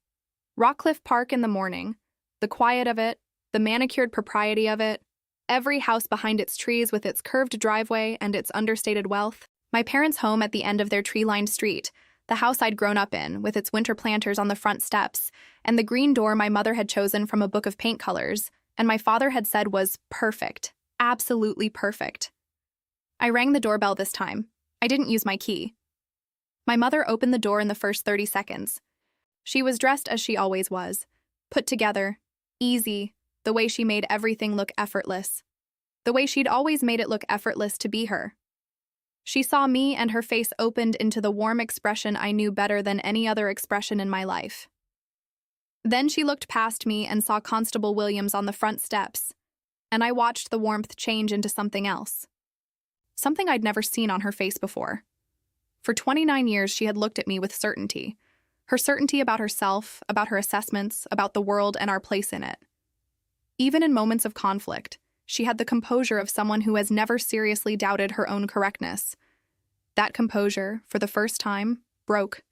Rockcliffe Park in the morning, the quiet of it, the manicured propriety of it, every house behind its trees with its curved driveway and its understated wealth. My parents' home at the end of their tree-lined street, the house I'd grown up in, with its winter planters on the front steps, and the green door my mother had chosen from a book of paint colors, and my father had said was perfect, absolutely perfect. I rang the doorbell this time. I didn't use my key. My mother opened the door in the first 30 seconds. She was dressed as she always was, put together, easy, the way she made everything look effortless, the way she'd always made it look effortless to be her. She saw me and her face opened into the warm expression I knew better than any other expression in my life. Then she looked past me and saw Constable Williams on the front steps, and I watched the warmth change into something else. Something I'd never seen on her face before. For 29 years, she had looked at me with certainty. Her certainty about herself, about her assessments, about the world and our place in it. Even in moments of conflict, she had the composure of someone who has never seriously doubted her own correctness. That composure, for the first time, broke.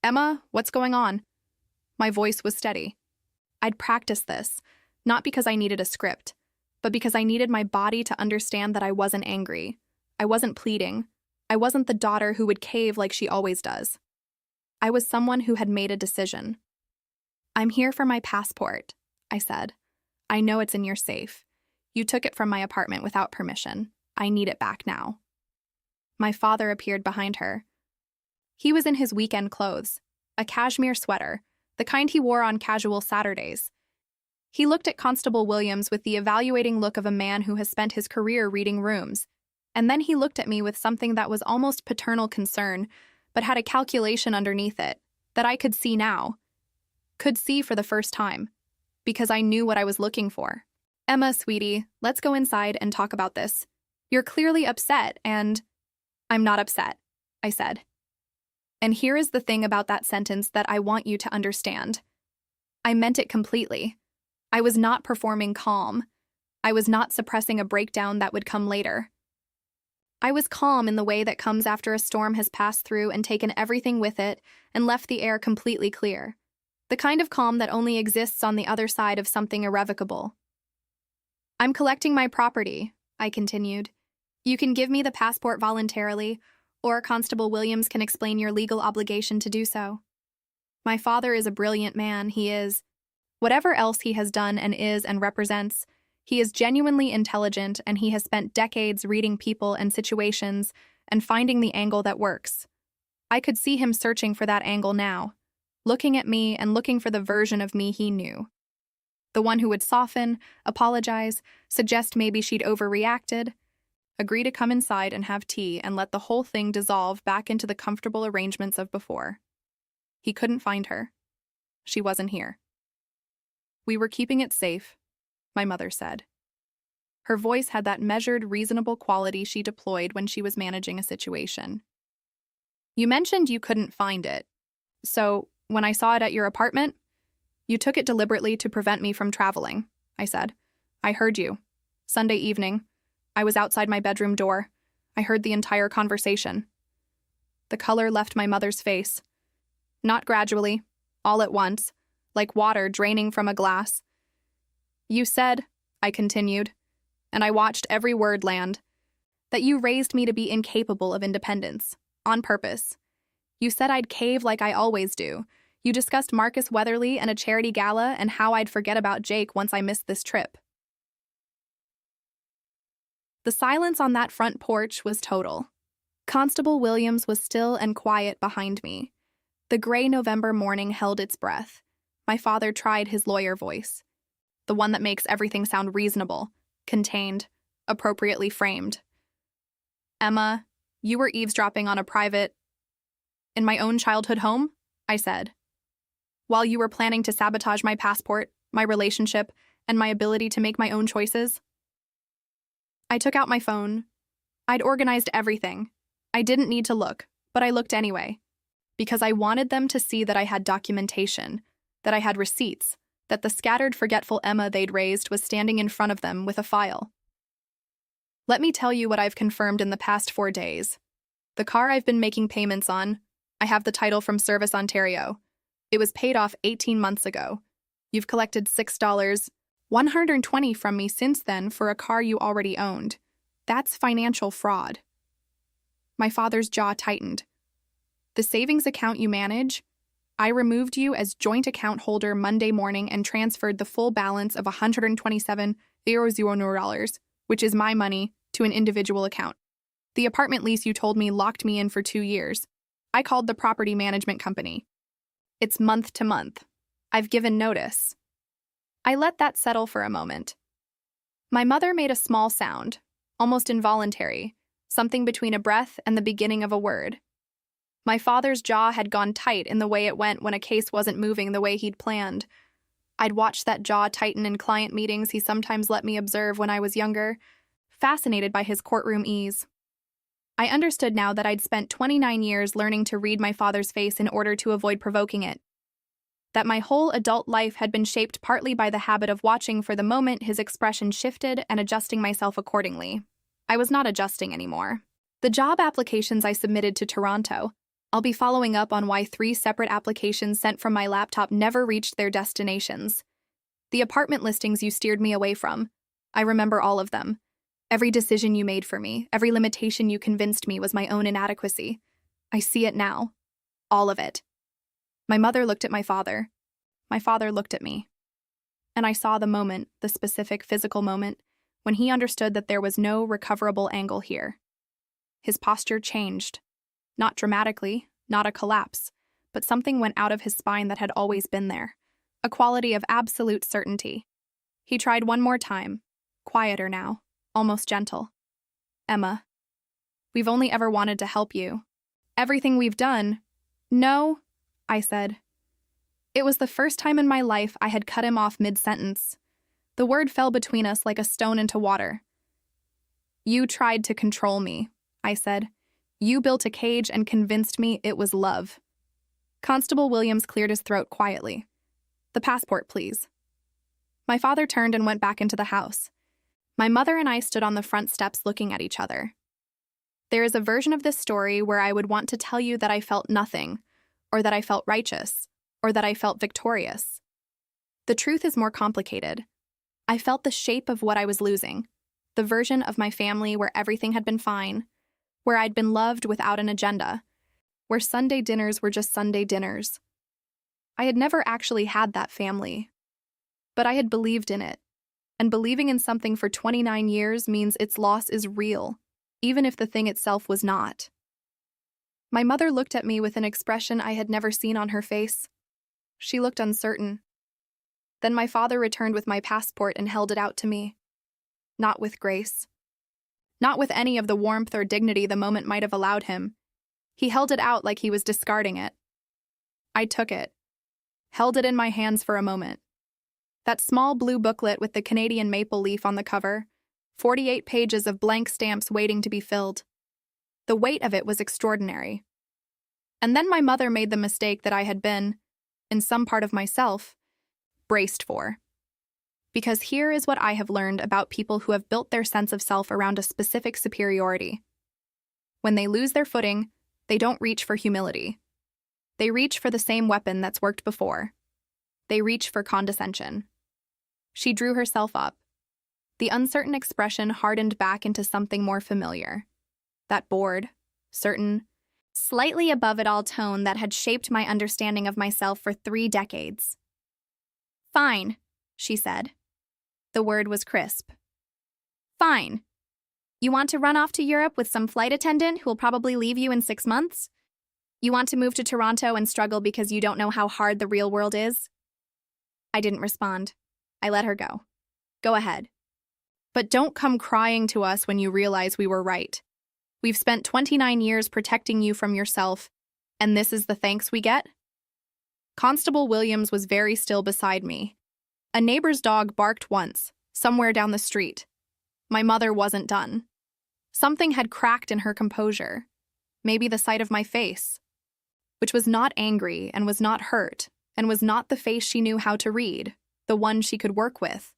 "Emma, what's going on?" My voice was steady. I'd practiced this, not because I needed a script, but because I needed my body to understand that I wasn't angry. I wasn't pleading. I wasn't the daughter who would cave like she always does. I was someone who had made a decision. "I'm here for my passport," I said. "I know it's in your safe. You took it from my apartment without permission. I need it back now." My father appeared behind her. He was in his weekend clothes, a cashmere sweater, the kind he wore on casual Saturdays. He looked at Constable Williams with the evaluating look of a man who has spent his career reading rooms, and then he looked at me with something that was almost paternal concern, but had a calculation underneath it, that I could see now. Could see for the first time, because I knew what I was looking for. "Emma, sweetie, let's go inside and talk about this. You're clearly upset, and—" "I'm not upset," I said. And here is the thing about that sentence that I want you to understand. I meant it completely. I was not performing calm. I was not suppressing a breakdown that would come later. I was calm in the way that comes after a storm has passed through and taken everything with it and left the air completely clear. The kind of calm that only exists on the other side of something irrevocable. "I'm collecting my property," I continued. You can give me the passport voluntarily, or Constable Williams can explain your legal obligation to do so. My father is a brilliant man, he is. Whatever else he has done and is and represents, he is genuinely intelligent and he has spent decades reading people and situations and finding the angle that works. I could see him searching for that angle now, looking at me and looking for the version of me he knew. The one who would soften, apologize, suggest maybe she'd overreacted, agree to come inside and have tea and let the whole thing dissolve back into the comfortable arrangements of before. He couldn't find her. She wasn't here. We were keeping it safe, my mother said. Her voice had that measured, reasonable quality she deployed when she was managing a situation. You mentioned you couldn't find it. So, when I saw it at your apartment, you took it deliberately to prevent me from traveling, I said. I heard you. Sunday evening, I was outside my bedroom door. I heard the entire conversation. The color left my mother's face. Not gradually, all at once, like water draining from a glass. You said, I continued, and I watched every word land, that you raised me to be incapable of independence, on purpose. You said I'd cave like I always do. You discussed Marcus Weatherly and a charity gala and how I'd forget about Jake once I missed this trip. The silence on that front porch was total. Constable Williams was still and quiet behind me. The gray November morning held its breath. My father tried his lawyer voice, the one that makes everything sound reasonable, contained, appropriately framed. Emma, you were eavesdropping on a private... In my own childhood home, I said. While you were planning to sabotage my passport, my relationship, and my ability to make my own choices. I took out my phone. I'd organized everything. I didn't need to look, but I looked anyway. Because I wanted them to see that I had documentation, that I had receipts, that the scattered, forgetful Emma they'd raised was standing in front of them with a file. Let me tell you what I've confirmed in the past 4 days. The car I've been making payments on, I have the title from Service Ontario. It was paid off 18 months ago. You've collected $6, $120 from me since then for a car you already owned. That's financial fraud. My father's jaw tightened. The savings account you manage? I removed you as joint account holder Monday morning and transferred the full balance of $127,000, which is my money, to an individual account. The apartment lease you told me locked me in for 2 years. I called the property management company. It's month to month. I've given notice. I let that settle for a moment. My mother made a small sound, almost involuntary, something between a breath and the beginning of a word. My father's jaw had gone tight in the way it went when a case wasn't moving the way he'd planned. I'd watched that jaw tighten in client meetings he sometimes let me observe when I was younger, fascinated by his courtroom ease. I understood now that I'd spent 29 years learning to read my father's face in order to avoid provoking it. That my whole adult life had been shaped partly by the habit of watching for the moment his expression shifted and adjusting myself accordingly. I was not adjusting anymore. The job applications I submitted to Toronto, I'll be following up on why 3 separate applications sent from my laptop never reached their destinations. The apartment listings you steered me away from, I remember all of them. Every decision you made for me, every limitation you convinced me was my own inadequacy. I see it now. All of it. My mother looked at my father. My father looked at me. And I saw the moment, the specific physical moment, when he understood that there was no recoverable angle here. His posture changed. Not dramatically, not a collapse, but something went out of his spine that had always been there, a quality of absolute certainty. He tried one more time, quieter now, almost gentle. Emma, we've only ever wanted to help you. Everything we've done. No, I said. It was the first time in my life I had cut him off mid-sentence. The word fell between us like a stone into water. You tried to control me, I said. You built a cage and convinced me it was love. Constable Williams cleared his throat quietly. The passport, please. My father turned and went back into the house. My mother and I stood on the front steps looking at each other. There is a version of this story where I would want to tell you that I felt nothing, or that I felt righteous, or that I felt victorious. The truth is more complicated. I felt the shape of what I was losing. The version of my family where everything had been fine, where I'd been loved without an agenda, where Sunday dinners were just Sunday dinners. I had never actually had that family, but I had believed in it, and believing in something for 29 years means its loss is real, even if the thing itself was not. My mother looked at me with an expression I had never seen on her face. She looked uncertain. Then my father returned with my passport and held it out to me. Not with grace. Not with any of the warmth or dignity the moment might have allowed him. He held it out like he was discarding it. I took it, held it in my hands for a moment. That small blue booklet with the Canadian maple leaf on the cover, 48 pages of blank stamps waiting to be filled. The weight of it was extraordinary. And then my mother made the mistake that I had been, in some part of myself, braced for. Because here is what I have learned about people who have built their sense of self around a specific superiority. When they lose their footing, they don't reach for humility. They reach for the same weapon that's worked before. They reach for condescension. She drew herself up. The uncertain expression hardened back into something more familiar. That bored, certain, slightly above it all tone that had shaped my understanding of myself for 3 decades. "Fine," she said. The word was crisp. "Fine. You want to run off to Europe with some flight attendant who will probably leave you in 6 months? You want to move to Toronto and struggle because you don't know how hard the real world is?" I didn't respond. I let her go. "Go ahead. But don't come crying to us when you realize we were right. We've spent 29 years protecting you from yourself, and this is the thanks we get?" Constable Williams was very still beside me. A neighbor's dog barked once, somewhere down the street. My mother wasn't done. Something had cracked in her composure. Maybe the sight of my face, which was not angry and was not hurt, and was not the face she knew how to read, the one she could work with.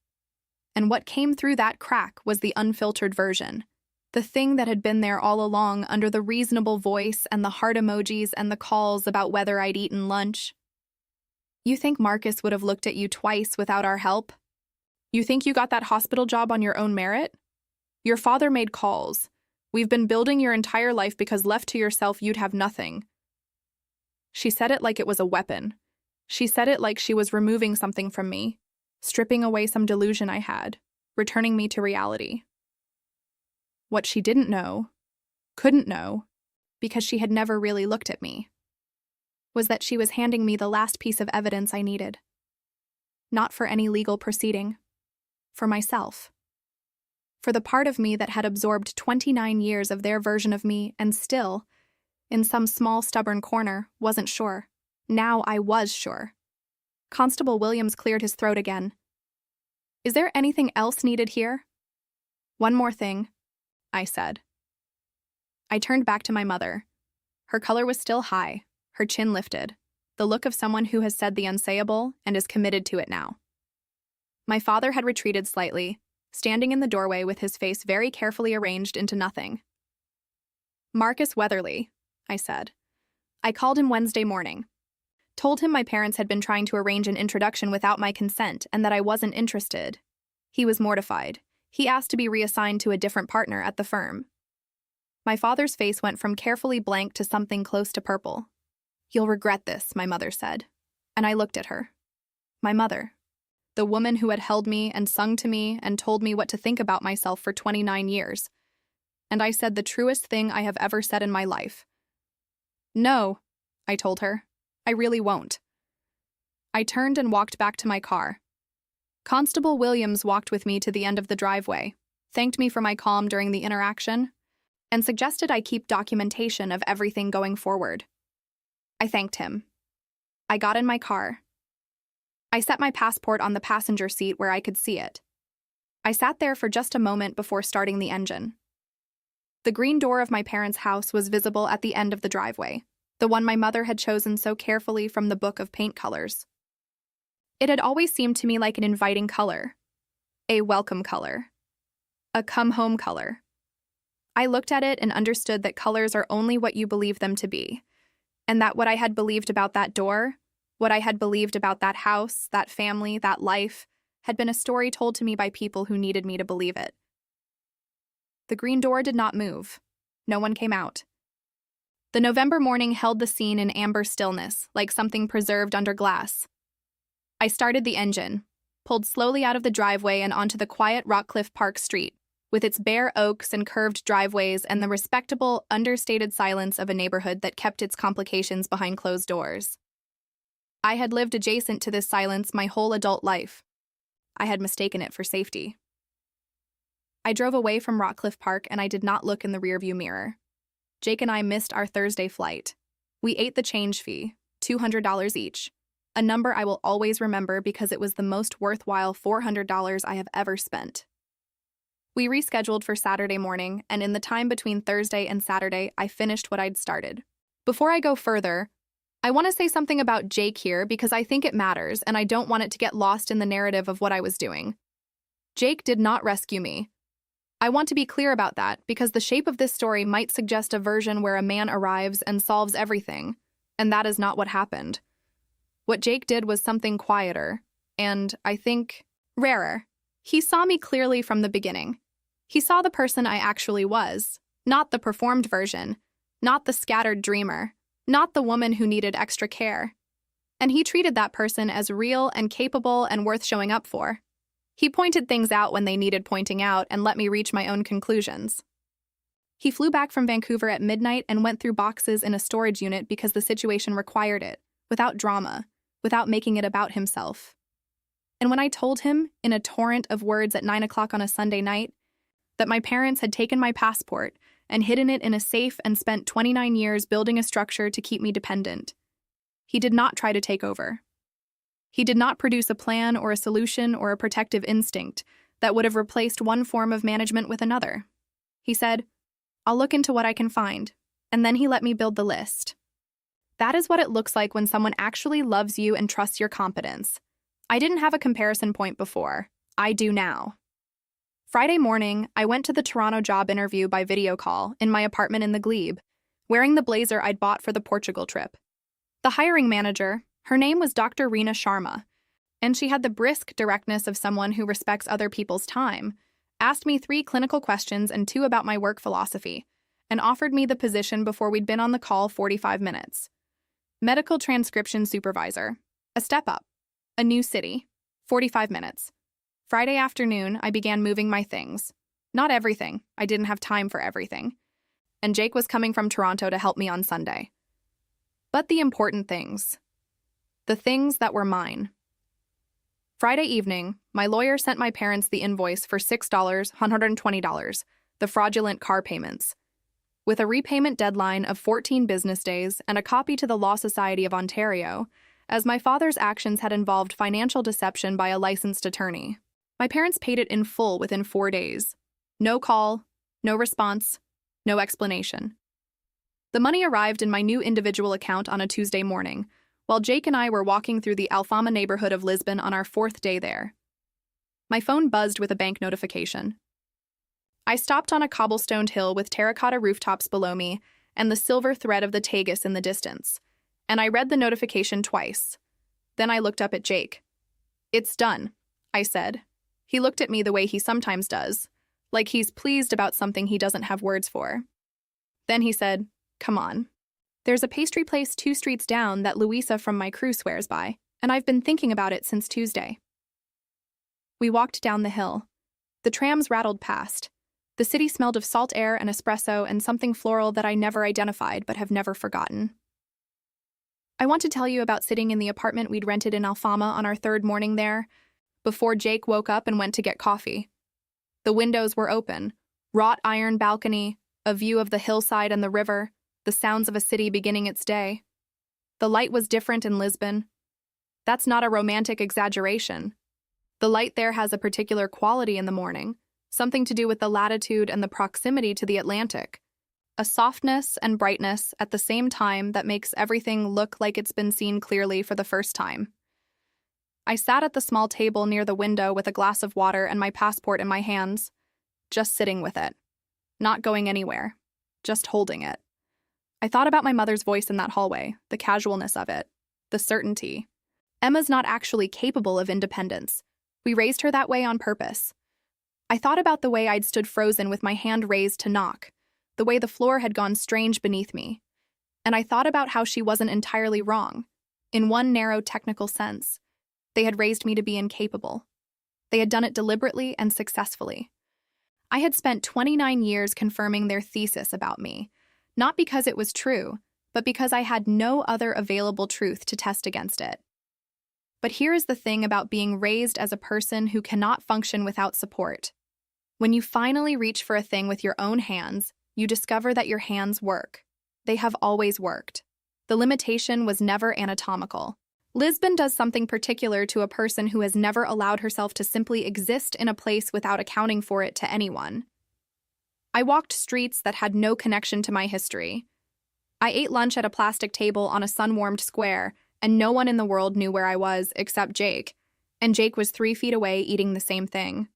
And what came through that crack was the unfiltered version, the thing that had been there all along under the reasonable voice and the heart emojis and the calls about whether I'd eaten lunch. "You think Marcus would have looked at you twice without our help? You think you got that hospital job on your own merit? Your father made calls. We've been building your entire life because left to yourself you'd have nothing." She said it like it was a weapon. She said it like she was removing something from me, stripping away some delusion I had, returning me to reality. What she didn't know, couldn't know, because she had never really looked at me, was that she was handing me the last piece of evidence I needed. Not for any legal proceeding. For myself. For the part of me that had absorbed 29 years of their version of me and still, in some small stubborn corner, wasn't sure. Now I was sure. Constable Williams cleared his throat again. "Is there anything else needed here?" "One more thing," I said. I turned back to my mother. Her color was still high, her chin lifted, the look of someone who has said the unsayable and is committed to it now. My father had retreated slightly, standing in the doorway with his face very carefully arranged into nothing. "Marcus Weatherly," I said. "I called him Wednesday morning. Told him my parents had been trying to arrange an introduction without my consent and that I wasn't interested. He was mortified. He asked to be reassigned to a different partner at the firm." My father's face went from carefully blank to something close to purple. "You'll regret this," my mother said. And I looked at her. My mother. The woman who had held me and sung to me and told me what to think about myself for 29 years. And I said the truest thing I have ever said in my life. "No," I told her. "I really won't." I turned and walked back to my car. Constable Williams walked with me to the end of the driveway, thanked me for my calm during the interaction, and suggested I keep documentation of everything going forward. I thanked him. I got in my car. I set my passport on the passenger seat where I could see it. I sat there for just a moment before starting the engine. The green door of my parents' house was visible at the end of the driveway, the one my mother had chosen so carefully from the book of paint colors. It had always seemed to me like an inviting color, a welcome color, a come-home color. I looked at it and understood that colors are only what you believe them to be, and that what I had believed about that door, what I had believed about that house, that family, that life, had been a story told to me by people who needed me to believe it. The green door did not move. No one came out. The November morning held the scene in amber stillness, like something preserved under glass. I started the engine, pulled slowly out of the driveway and onto the quiet Rockcliffe Park street, with its bare oaks and curved driveways and the respectable, understated silence of a neighborhood that kept its complications behind closed doors. I had lived adjacent to this silence my whole adult life. I had mistaken it for safety. I drove away from Rockcliffe Park and I did not look in the rearview mirror. Jake and I missed our Thursday flight. We ate the change fee, $200 each, a number I will always remember because it was the most worthwhile $400 I have ever spent. We rescheduled for Saturday morning, and in the time between Thursday and Saturday, I finished what I'd started. Before I go further, I want to say something about Jake here because I think it matters and I don't want it to get lost in the narrative of what I was doing. Jake did not rescue me. I want to be clear about that because the shape of this story might suggest a version where a man arrives and solves everything, and that is not what happened. What Jake did was something quieter, and, I think, rarer. He saw me clearly from the beginning. He saw the person I actually was, not the performed version, not the scattered dreamer, not the woman who needed extra care. And he treated that person as real and capable and worth showing up for. He pointed things out when they needed pointing out and let me reach my own conclusions. He flew back from Vancouver at midnight and went through boxes in a storage unit because the situation required it, without drama, without making it about himself. And when I told him, in a torrent of words at 9 o'clock on a Sunday night, that my parents had taken my passport and hidden it in a safe and spent 29 years building a structure to keep me dependent, he did not try to take over. He did not produce a plan or a solution or a protective instinct that would have replaced one form of management with another. He said, "I'll look into what I can find," and then he let me build the list. That is what it looks like when someone actually loves you and trusts your competence. I didn't have a comparison point before. I do now. Friday morning, I went to the Toronto job interview by video call in my apartment in the Glebe, wearing the blazer I'd bought for the Portugal trip. The hiring manager, her name was Dr. Reena Sharma, and she had the brisk directness of someone who respects other people's time, asked me 3 clinical questions and 2 about my work philosophy, and offered me the position before we'd been on the call 45 minutes. Medical transcription supervisor, a step up, a new city, 45 minutes. Friday afternoon, I began moving my things. Not everything, I didn't have time for everything. And Jake was coming from Toronto to help me on Sunday. But the important things. The things that were mine. Friday evening, my lawyer sent my parents the invoice for $6, $120, the fraudulent car payments, with a repayment deadline of 14 business days and a copy to the Law Society of Ontario, as my father's actions had involved financial deception by a licensed attorney. My parents paid it in full within 4 days. No call, no response, no explanation. The money arrived in my new individual account on a Tuesday morning, while Jake and I were walking through the Alfama neighborhood of Lisbon on our 4th day there. My phone buzzed with a bank notification. I stopped on a cobblestoned hill with terracotta rooftops below me and the silver thread of the Tagus in the distance, and I read the notification twice. Then I looked up at Jake. "It's done," I said. He looked at me the way he sometimes does, like he's pleased about something he doesn't have words for. Then he said, "Come on. There's a pastry place 2 streets down that Louisa from my crew swears by, and I've been thinking about it since Tuesday." We walked down the hill. The trams rattled past. The city smelled of salt air and espresso and something floral that I never identified but have never forgotten. I want to tell you about sitting in the apartment we'd rented in Alfama on our 3rd morning there, before Jake woke up and went to get coffee. The windows were open, wrought iron balcony, a view of the hillside and the river, the sounds of a city beginning its day. The light was different in Lisbon. That's not a romantic exaggeration. The light there has a particular quality in the morning, something to do with the latitude and the proximity to the Atlantic. A softness and brightness at the same time that makes everything look like it's been seen clearly for the first time. I sat at the small table near the window with a glass of water and my passport in my hands, just sitting with it, not going anywhere, just holding it. I thought about my mother's voice in that hallway, the casualness of it, the certainty. Emma's not actually capable of independence. We raised her that way on purpose. I thought about the way I'd stood frozen with my hand raised to knock, the way the floor had gone strange beneath me. And I thought about how she wasn't entirely wrong. In one narrow technical sense, they had raised me to be incapable. They had done it deliberately and successfully. I had spent 29 years confirming their thesis about me, not because it was true, but because I had no other available truth to test against it. But here is the thing about being raised as a person who cannot function without support. When you finally reach for a thing with your own hands, you discover that your hands work. They have always worked. The limitation was never anatomical. Lisbon does something particular to a person who has never allowed herself to simply exist in a place without accounting for it to anyone. I walked streets that had no connection to my history. I ate lunch at a plastic table on a sun-warmed square, and no one in the world knew where I was except Jake, and Jake was 3 feet away eating the same thing.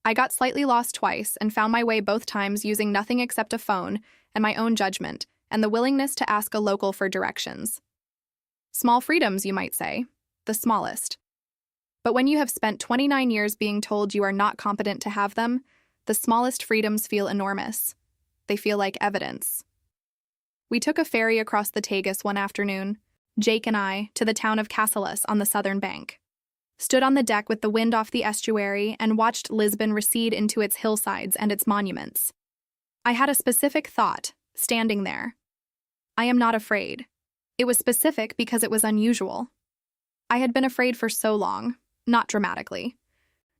I got slightly lost twice and found my way both times using nothing except a phone and my own judgment and the willingness to ask a local for directions. Small freedoms, you might say, the smallest. But when you have spent 29 years being told you are not competent to have them, the smallest freedoms feel enormous. They feel like evidence. We took a ferry across the Tagus one afternoon, Jake and I, to the town of Cassilis on the southern bank. Stood on the deck with the wind off the estuary and watched Lisbon recede into its hillsides and its monuments. I had a specific thought, standing there. I am not afraid. It was specific because it was unusual. I had been afraid for so long, not dramatically.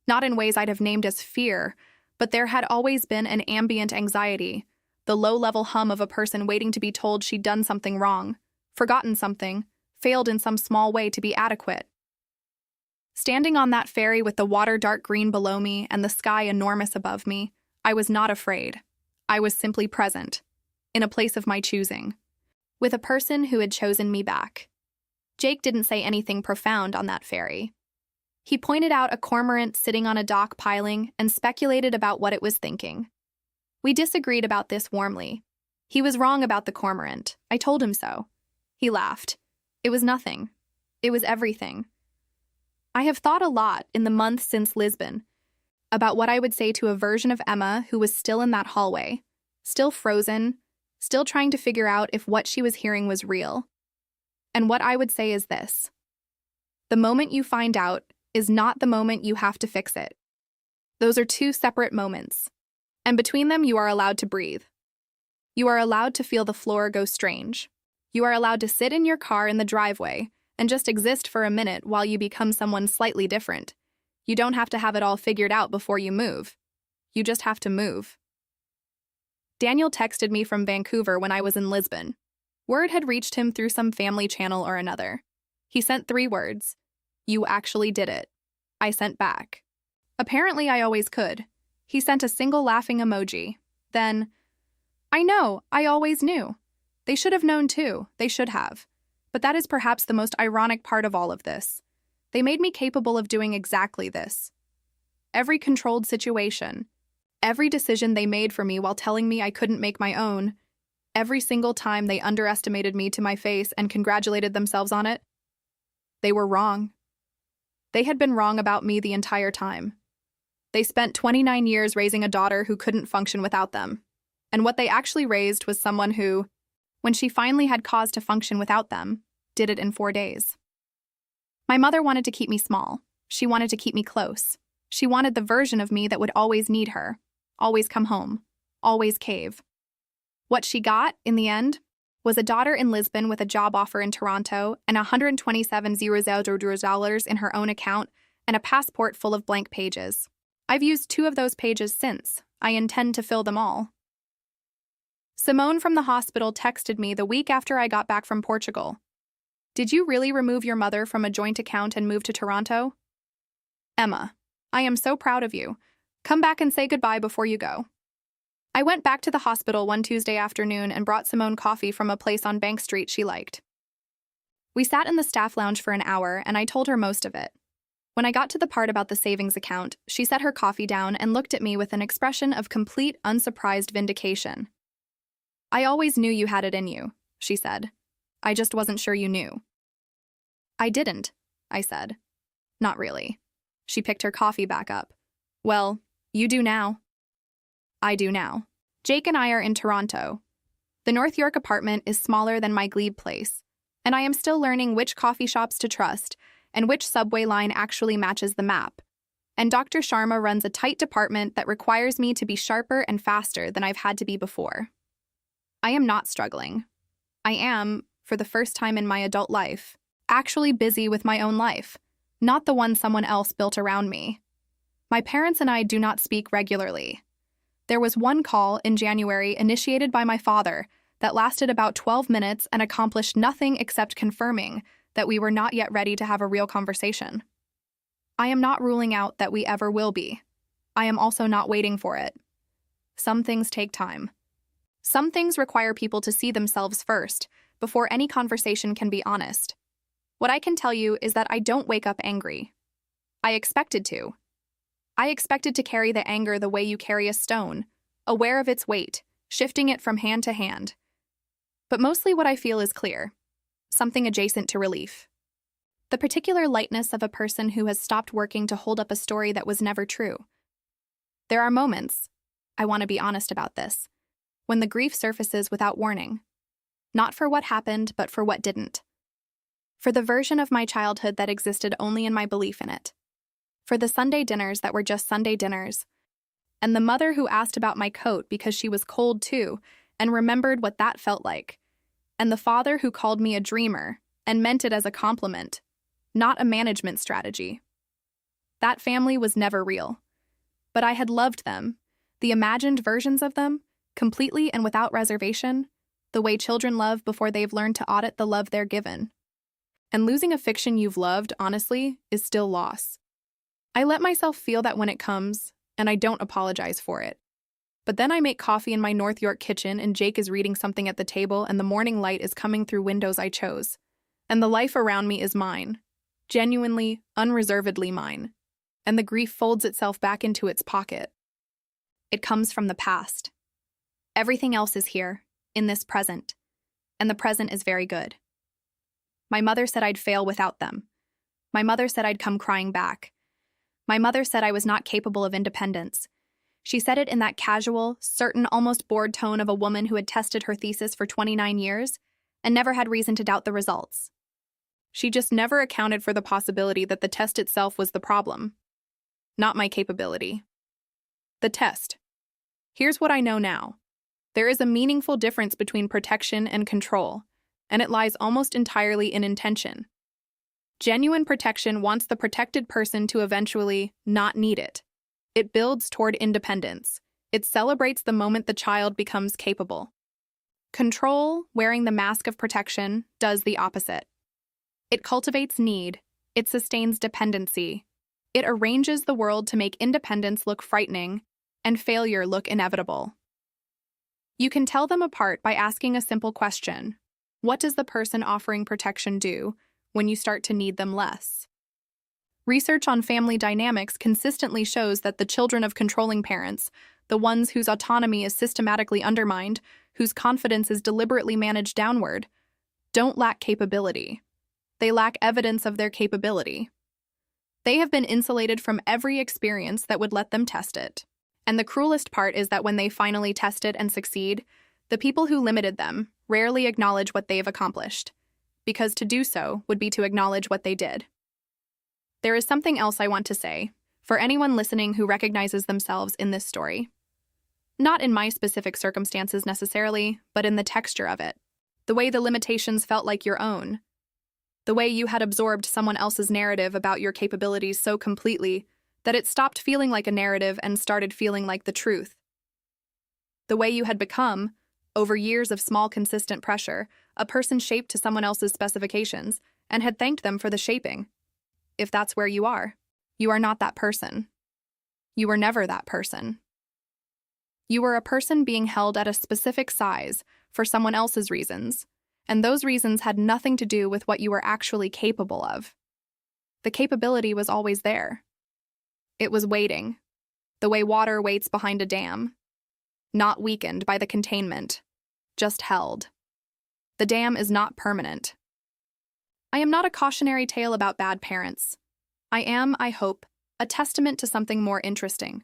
Not in ways I'd have named as fear, but there had always been an ambient anxiety, the low-level hum of a person waiting to be told she'd done something wrong, forgotten something, failed in some small way to be adequate. Standing on that ferry with the water dark green below me and the sky enormous above me, I was not afraid. I was simply present, in a place of my choosing, with a person who had chosen me back. Jake didn't say anything profound on that ferry. He pointed out a cormorant sitting on a dock piling and speculated about what it was thinking. We disagreed about this warmly. He was wrong about the cormorant. I told him so. He laughed. It was nothing. It was everything. I have thought a lot in the months since Lisbon about what I would say to a version of Emma who was still in that hallway, still frozen, still trying to figure out if what she was hearing was real. And what I would say is this: the moment you find out is not the moment you have to fix it. Those are two separate moments, and between them you are allowed to breathe. You are allowed to feel the floor go strange. You are allowed to sit in your car in the driveway and just exist for a minute while you become someone slightly different. You don't have to have it all figured out before you move. You just have to move. Daniel texted me from Vancouver when I was in Lisbon. Word had reached him through some family channel or another. He sent 3 words. You actually did it. I sent back. Apparently I always could. He sent a single laughing emoji. Then, I know, I always knew. They should have known too. They should have. But that is perhaps the most ironic part of all of this. They made me capable of doing exactly this. Every controlled situation, every decision they made for me while telling me I couldn't make my own, every single time they underestimated me to my face and congratulated themselves on it, they were wrong. They had been wrong about me the entire time. They spent 29 years raising a daughter who couldn't function without them. And what they actually raised was someone who, when she finally had cause to function without them, did it in 4 days. My mother wanted to keep me small. She wanted to keep me close. She wanted the version of me that would always need her, always come home, always cave. What she got, in the end, was a daughter in Lisbon with a job offer in Toronto and $127,000 in her own account and a passport full of blank pages. I've used 2 of those pages since. I intend to fill them all. Simone from the hospital texted me the week after I got back from Portugal. Did you really remove your mother from a joint account and move to Toronto? Emma, I am so proud of you. Come back and say goodbye before you go. I went back to the hospital one Tuesday afternoon and brought Simone coffee from a place on Bank Street she liked. We sat in the staff lounge for an hour and I told her most of it. When I got to the part about the savings account, she set her coffee down and looked at me with an expression of complete, unsurprised vindication. I always knew you had it in you, she said. I just wasn't sure you knew. I didn't, I said. Not really. She picked her coffee back up. Well, You do now. I do now. Jake and I are in Toronto. The North York apartment is smaller than my Glebe place, and I am still learning which coffee shops to trust and which subway line actually matches the map. And Dr. Sharma runs a tight department that requires me to be sharper and faster than I've had to be before. I am not struggling. I am, for the first time in my adult life, actually busy with my own life, not the one someone else built around me. My parents and I do not speak regularly. There was one call in January initiated by my father that lasted about 12 minutes and accomplished nothing except confirming that we were not yet ready to have a real conversation. I am not ruling out that we ever will be. I am also not waiting for it. Some things take time. Some things require people to see themselves first, before any conversation can be honest. What I can tell you is that I don't wake up angry. I expected to. I expected to carry the anger the way you carry a stone, aware of its weight, shifting it from hand to hand. But mostly what I feel is clear, something adjacent to relief. The particular lightness of a person who has stopped working to hold up a story that was never true. There are moments, I want to be honest about this, when the grief surfaces without warning. Not for what happened, but for what didn't. For the version of my childhood that existed only in my belief in it. For the Sunday dinners that were just Sunday dinners. And the mother who asked about my coat because she was cold too, and remembered what that felt like. And the father who called me a dreamer, and meant it as a compliment, not a management strategy. That family was never real. But I had loved them, the imagined versions of them, completely and without reservation, the way children love before they've learned to audit the love they're given. And losing a fiction you've loved, honestly, is still loss. I let myself feel that when it comes, and I don't apologize for it. But then I make coffee in my North York kitchen and Jake is reading something at the table and the morning light is coming through windows I chose. And the life around me is mine. Genuinely, unreservedly mine. And the grief folds itself back into its pocket. It comes from the past. Everything else is here, in this present. And the present is very good. My mother said I'd fail without them. My mother said I'd come crying back. My mother said I was not capable of independence. She said it in that casual, certain, almost bored tone of a woman who had tested her thesis for 29 years and never had reason to doubt the results. She just never accounted for the possibility that the test itself was the problem, not my capability. The test. Here's what I know now. There is a meaningful difference between protection and control, and it lies almost entirely in intention. Genuine protection wants the protected person to eventually not need it. It builds toward independence. It celebrates the moment the child becomes capable. Control, wearing the mask of protection, does the opposite. It cultivates need. It sustains dependency. It arranges the world to make independence look frightening and failure look inevitable. You can tell them apart by asking a simple question. What does the person offering protection do when you start to need them less? Research on family dynamics consistently shows that the children of controlling parents, the ones whose autonomy is systematically undermined, whose confidence is deliberately managed downward, don't lack capability. They lack evidence of their capability. They have been insulated from every experience that would let them test it. And the cruelest part is that when they finally test it and succeed, the people who limited them rarely acknowledge what they've accomplished, because to do so would be to acknowledge what they did. There is something else I want to say, for anyone listening who recognizes themselves in this story. Not in my specific circumstances necessarily, but in the texture of it. The way the limitations felt like your own. The way you had absorbed someone else's narrative about your capabilities so completely that it stopped feeling like a narrative and started feeling like the truth. The way you had become, over years of small consistent pressure, a person shaped to someone else's specifications and had thanked them for the shaping. If that's where you are not that person. You were never that person. You were a person being held at a specific size for someone else's reasons, and those reasons had nothing to do with what you were actually capable of. The capability was always there. It was waiting, the way water waits behind a dam, not weakened by the containment, just held. The dam is not permanent. I am not a cautionary tale about bad parents. I am, I hope, a testament to something more interesting.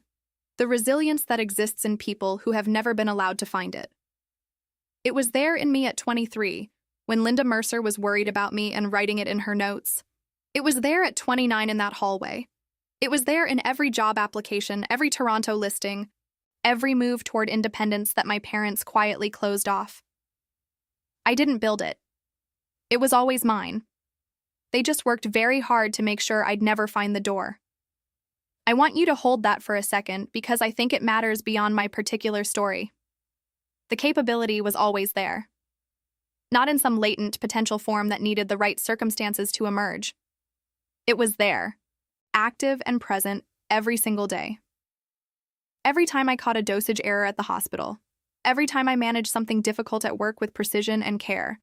The resilience that exists in people who have never been allowed to find it. It was there in me at 23, when Linda Mercer was worried about me and writing it in her notes. It was there at 29 in that hallway. It was there in every job application, every Toronto listing, every move toward independence that my parents quietly closed off. I didn't build it. It was always mine. They just worked very hard to make sure I'd never find the door. I want you to hold that for a second because I think it matters beyond my particular story. The capability was always there. Not in some latent potential form that needed the right circumstances to emerge. It was there, active and present every single day. Every time I caught a dosage error at the hospital, every time I managed something difficult at work with precision and care,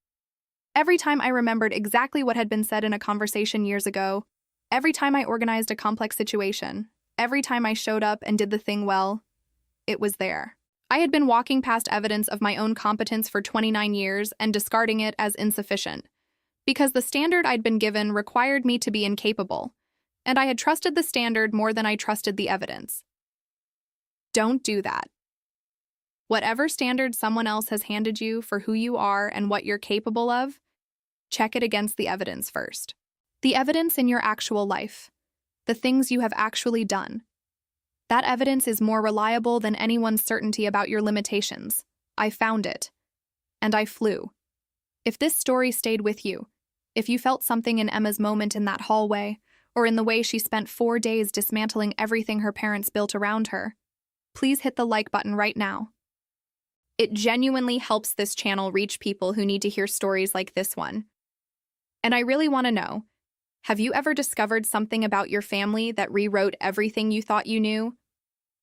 every time I remembered exactly what had been said in a conversation years ago, every time I organized a complex situation, every time I showed up and did the thing well, it was there. I had been walking past evidence of my own competence for 29 years and discarding it as insufficient, because the standard I'd been given required me to be incapable, and I had trusted the standard more than I trusted the evidence. Don't do that. Whatever standard someone else has handed you for who you are and what you're capable of, check it against the evidence first. The evidence in your actual life. The things you have actually done. That evidence is more reliable than anyone's certainty about your limitations. I found it. And I flew. If this story stayed with you, if you felt something in Emma's moment in that hallway, or in the way she spent 4 days dismantling everything her parents built around her, please hit the like button right now. It genuinely helps this channel reach people who need to hear stories like this one. And I really want to know, have you ever discovered something about your family that rewrote everything you thought you knew?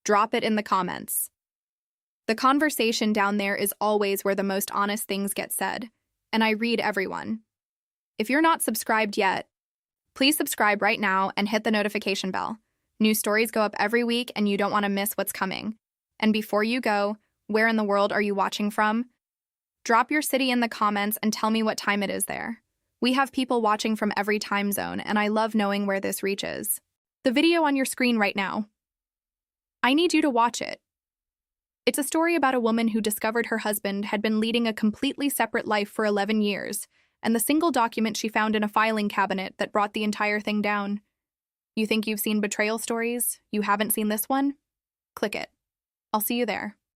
Drop it in the comments. The conversation down there is always where the most honest things get said, and I read everyone. If you're not subscribed yet, please subscribe right now and hit the notification bell. New stories go up every week and you don't want to miss what's coming. And before you go, where in the world are you watching from? Drop your city in the comments and tell me what time it is there. We have people watching from every time zone, and I love knowing where this reaches. The video on your screen right now. I need you to watch it. It's a story about a woman who discovered her husband had been leading a completely separate life for 11 years, and the single document she found in a filing cabinet that brought the entire thing down. You think you've seen betrayal stories? You haven't seen this one? Click it. I'll see you there.